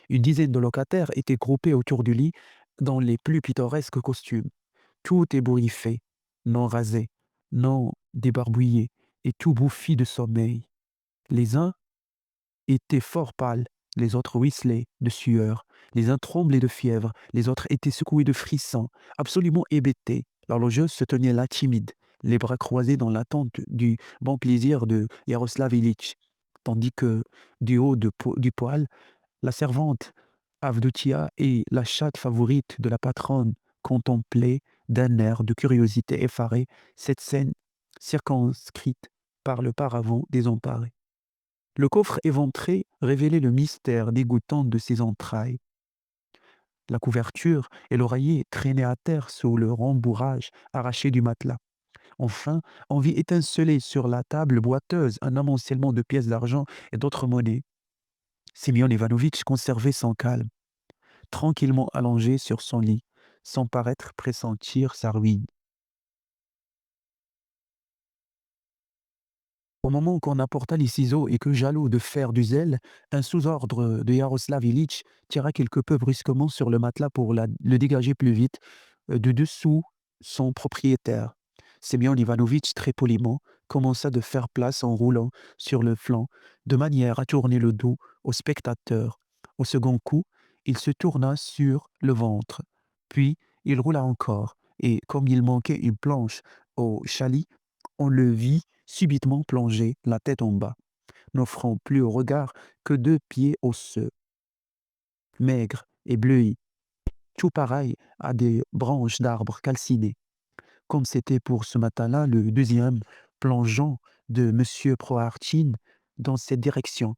Une dizaine de locataires étaient groupés autour du lit dans les plus pittoresques costumes. Tout ébouriffé, non rasé, non débarbouillé, et tout bouffi de sommeil. Les uns étaient fort pâles, les autres ruisselaient de sueur, les uns tremblaient de fièvre, les autres étaient secoués de frissons, absolument hébétés. L'horlogeuse se tenait là timide, les bras croisés dans l'attente du bon plaisir de Yaroslav Ilitch, tandis que, du haut du poêle, la servante Avdotia et la chatte favorite de la patronne contemplaient d'un air de curiosité effarée cette scène circonscrite par le paravent désemparé. Le coffre éventré révélait le mystère dégoûtant de ses entrailles. La couverture et l'oreiller traînaient à terre sous le rembourrage arraché du matelas. Enfin, on vit étinceler sur la table boiteuse un amoncellement de pièces d'argent et d'autres monnaies. Simeon Ivanovitch conservait son calme, tranquillement allongé sur son lit, sans paraître pressentir sa ruine. Au moment qu'on apporta les ciseaux et que, jaloux de faire du zèle, un sous-ordre de Yaroslav Ilitch tira quelque peu brusquement sur le matelas pour le dégager plus vite, de dessous son propriétaire. Semyon Ivanovitch, très poliment, commença de faire place en roulant sur le flanc, de manière à tourner le dos au spectateur. Au second coup, il se tourna sur le ventre. Puis, il roula encore, et comme il manquait une planche au chalit, on le vit subitement plonger la tête en bas, n'offrant plus au regard que deux pieds osseux, maigres et bleuis, tout pareil à des branches d'arbres calcinés, comme c'était pour ce matin-là le deuxième plongeon de M. Prohartchin dans cette direction.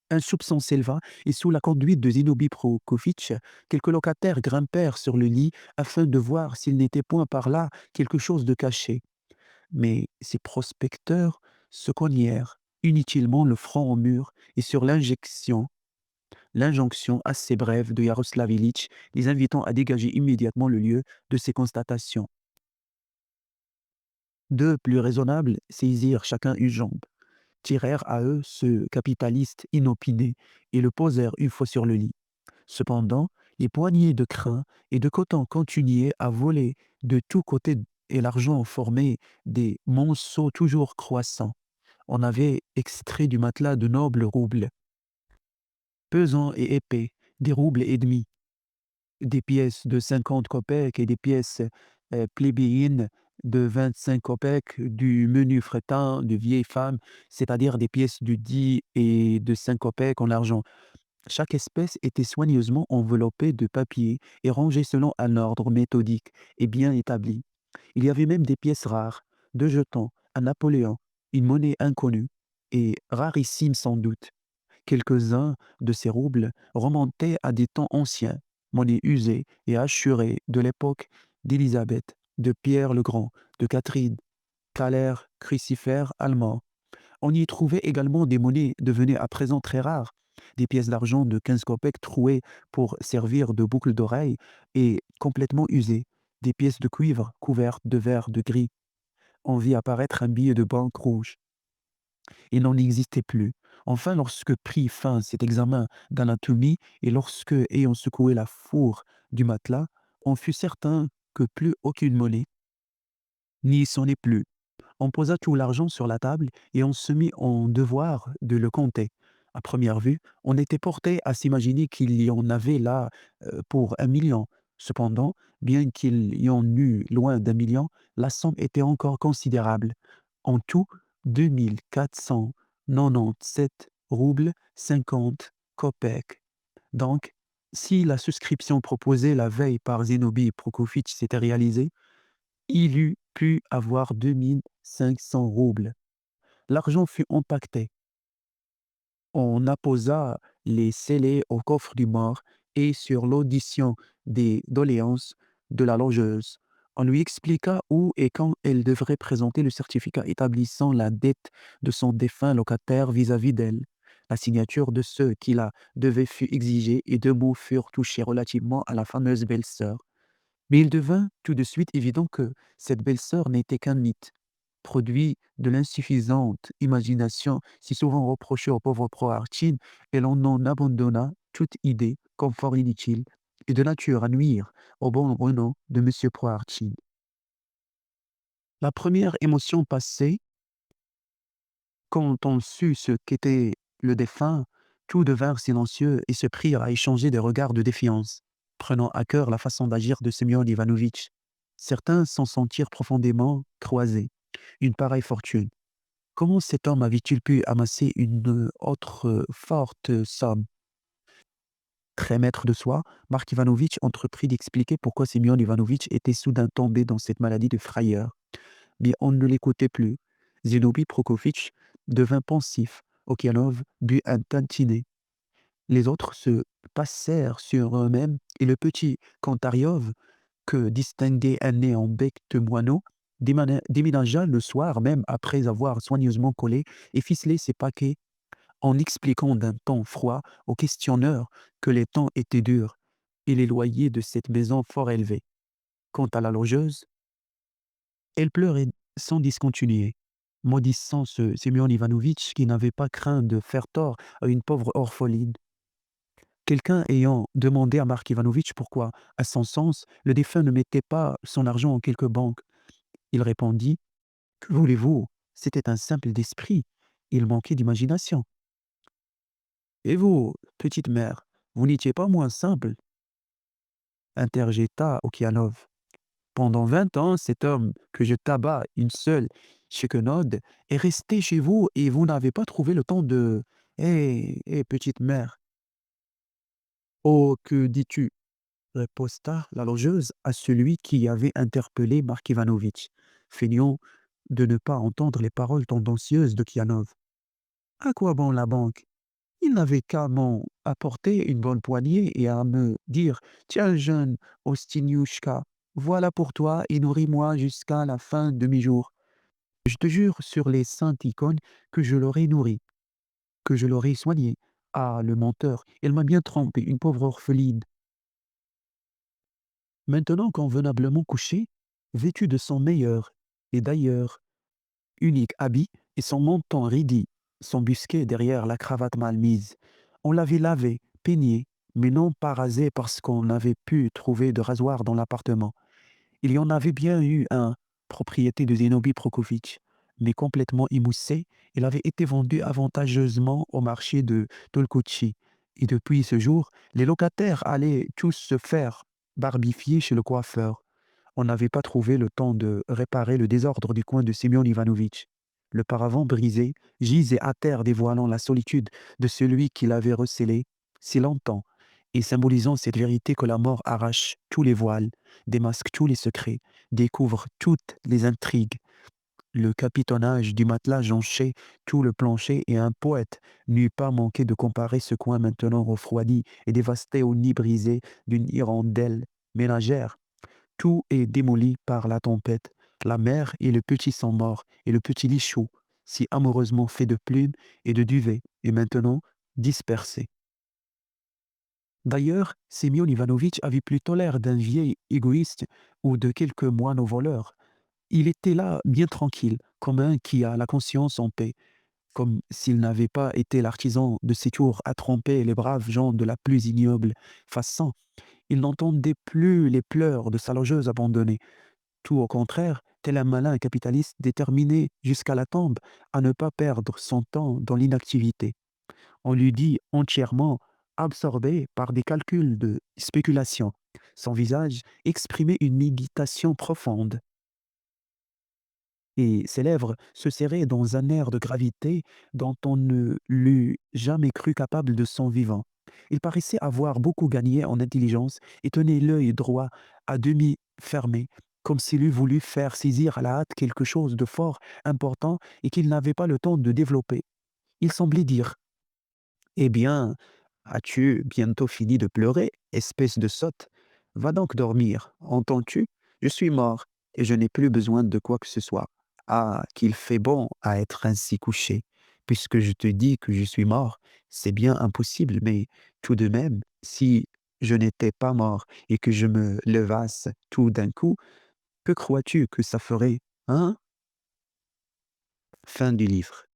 Un soupçon s'éleva et sous la conduite de Zinobi Prokofitch, quelques locataires grimpèrent sur le lit afin de voir s'il n'était point par là quelque chose de caché. Mais ces prospecteurs se cognèrent inutilement le front au mur et sur l'injonction assez brève de Yaroslav Ilitch, les invitant à dégager immédiatement le lieu de ces constatations. Deux plus raisonnables saisirent chacun une jambe, tirèrent à eux ce capitaliste inopiné et le posèrent une fois sur le lit. Cependant, les poignées de crin et de coton continuaient à voler de tous côtés et l'argent formait des monceaux toujours croissants. On avait extrait du matelas de nobles roubles, pesants et épais, des roubles et demi, des pièces de 50 kopecks et des pièces plébéines de 25 kopecks, du menu fretin de vieilles femmes, c'est-à-dire des pièces de 10 et de 5 kopecks en argent. Chaque espèce était soigneusement enveloppée de papier et rangée selon un ordre méthodique et bien établi. Il y avait même des pièces rares, deux jetons, un Napoléon, une monnaie inconnue, et rarissime sans doute. Quelques-uns de ces roubles remontaient à des temps anciens, monnaie usée et assurée de l'époque d'Élisabeth, de Pierre le Grand, de Catherine, thalers crucifères allemands, On y trouvait également des monnaies devenues à présent très rares, des pièces d'argent de 15 kopecks trouées pour servir de boucles d'oreilles et complètement usées, des pièces de cuivre couvertes de verre de gris. On vit apparaître un billet de banque rouge. Il n'en existait plus. Enfin, lorsque prit fin cet examen d'anatomie et lorsque, ayant secoué la fourre du matelas, on fut certain que plus aucune monnaie, n'y s'en est plus. On posa tout l'argent sur la table et on se mit en devoir de le compter. À première vue, on était porté à s'imaginer qu'il y en avait là pour 1 million. Cependant, bien qu'il y en eût loin d'1 million, la somme était encore considérable. En tout, 2497 roubles 50 kopecks. Donc, si la souscription proposée la veille par Zénobie Prokofitch s'était réalisée, il eût pu avoir 2500 roubles. L'argent fut empaqueté. On apposa les scellés au coffre du mort et sur l'audition des doléances de la logeuse, on lui expliqua où et quand elle devrait présenter le certificat établissant la dette de son défunt locataire vis-à-vis d'elle. La signature de ceux qui la devaient fut exigée et 2 mots furent touchés relativement à la fameuse belle-sœur. Mais il devint tout de suite évident que cette belle-sœur n'était qu'un mythe, produit de l'insuffisante imagination si souvent reprochée au pauvre Prohartchin, et l'on en abandonna toute idée comme fort inutile et de nature à nuire au bon renom de M. Prohartchin. La première émotion passée, quand on sut ce qu'était le défunt, tous devinrent silencieux et se prirent à échanger des regards de défiance, prenant à cœur la façon d'agir de Semyon Ivanovitch. Certains s'en sentirent profondément croisés. Une pareille fortune. Comment cet homme avait-il pu amasser une autre forte somme? Très maître de soi, Mark Ivanovitch entreprit d'expliquer pourquoi Semyon Ivanovitch était soudain tombé dans cette maladie de frayeur. Mais on ne l'écoutait plus. Zénobie Prokofitch devint pensif. Okianov but un tantinet. Les autres se passèrent sur eux-mêmes et le petit Kantaryov, que distinguait un nez en bec de moineau, déménagea le soir même après avoir soigneusement collé et ficelé ses paquets en expliquant d'un ton froid au questionneur que les temps étaient durs et les loyers de cette maison fort élevés. Quant à la logeuse, elle pleurait sans discontinuer, maudissant ce Semyon Ivanovitch qui n'avait pas craint de faire tort à une pauvre orpheline. Quelqu'un ayant demandé à Mark Ivanovitch pourquoi, à son sens, le défunt ne mettait pas son argent en quelque banque, il répondit: «Que voulez-vous? C'était un simple d'esprit. Il manquait d'imagination. Et vous, petite mère, vous n'étiez pas moins simple?» interjecta Okianov. «Pendant 20 ans, cet homme que je tabats une seule chiquenaude est resté chez vous et vous n'avez pas trouvé le temps de... petite mère!» «Oh, que dis-tu?» riposta la logeuse à celui qui avait interpellé Mark Ivanovitch, feignant de ne pas entendre les paroles tendancieuses de Kianov. «À quoi bon la banque? Il n'avait qu'à m'en apporter une bonne poignée et à me dire: "Tiens, jeune Ostiniouchka, voilà pour toi et nourris-moi jusqu'à la fin de mes jours." Je te jure sur les saintes icônes que je l'aurais nourri, que je l'aurais soigné. Ah, le menteur, il m'a bien trompé, une pauvre orpheline. Maintenant convenablement couché, vêtu de son meilleur et d'ailleurs unique habit et son menton raidi, son busquet derrière la cravate mal mise. On l'avait lavé, peigné, mais non pas rasé parce qu'on n'avait pu trouver de rasoir dans l'appartement. Il y en avait bien eu un, propriété de Zénobie Prokofitch, mais complètement émoussé, il avait été vendu avantageusement au marché de Tolkouchi. Et depuis ce jour, les locataires allaient tous se faire barbifier chez le coiffeur. On n'avait pas trouvé le temps de réparer le désordre du coin de Semyon Ivanovitch. Le paravent brisé gisait à terre dévoilant la solitude de celui qui l'avait recélé si longtemps et symbolisant cette vérité que la mort arrache tous les voiles, démasque tous les secrets, découvre toutes les intrigues. Le capitonnage du matelas jonchait tout le plancher et un poète n'eût pas manqué de comparer ce coin maintenant refroidi et dévasté au nid brisé d'une hirondelle ménagère. Tout est démoli par la tempête. La mère et le petit sont morts, et le petit lit chaud. si amoureusement fait de plumes et de duvet, et maintenant dispersé. D'ailleurs, Semyon Ivanovitch avait plutôt l'air d'un vieil égoïste ou de quelques moines voleurs. Il était là, bien tranquille, comme un qui a la conscience en paix, comme s'il n'avait pas été l'artisan de ces tours à tromper les braves gens de la plus ignoble façon. Il n'entendait plus les pleurs de sa logeuse abandonnée. Tout au contraire, tel un malin capitaliste déterminé jusqu'à la tombe à ne pas perdre son temps dans l'inactivité. On lui dit entièrement absorbé par des calculs de spéculation. Son visage exprimait une méditation profonde et ses lèvres se serraient dans un air de gravité dont on ne l'eût jamais cru capable de son vivant. Il paraissait avoir beaucoup gagné en intelligence et tenait l'œil droit à demi fermé, comme s'il eût voulu faire saisir à la hâte quelque chose de fort important et qu'il n'avait pas le temps de développer. Il semblait dire: eh bien, as-tu bientôt fini de pleurer, espèce de sotte? Va donc dormir, entends-tu? Je suis mort, et je n'ai plus besoin de quoi que ce soit. Ah, qu'il fait bon à être ainsi couché. Puisque je te dis que je suis mort, c'est bien impossible, mais tout de même, si je n'étais pas mort et que je me levasse tout d'un coup, que crois-tu que ça ferait, hein? Fin du livre.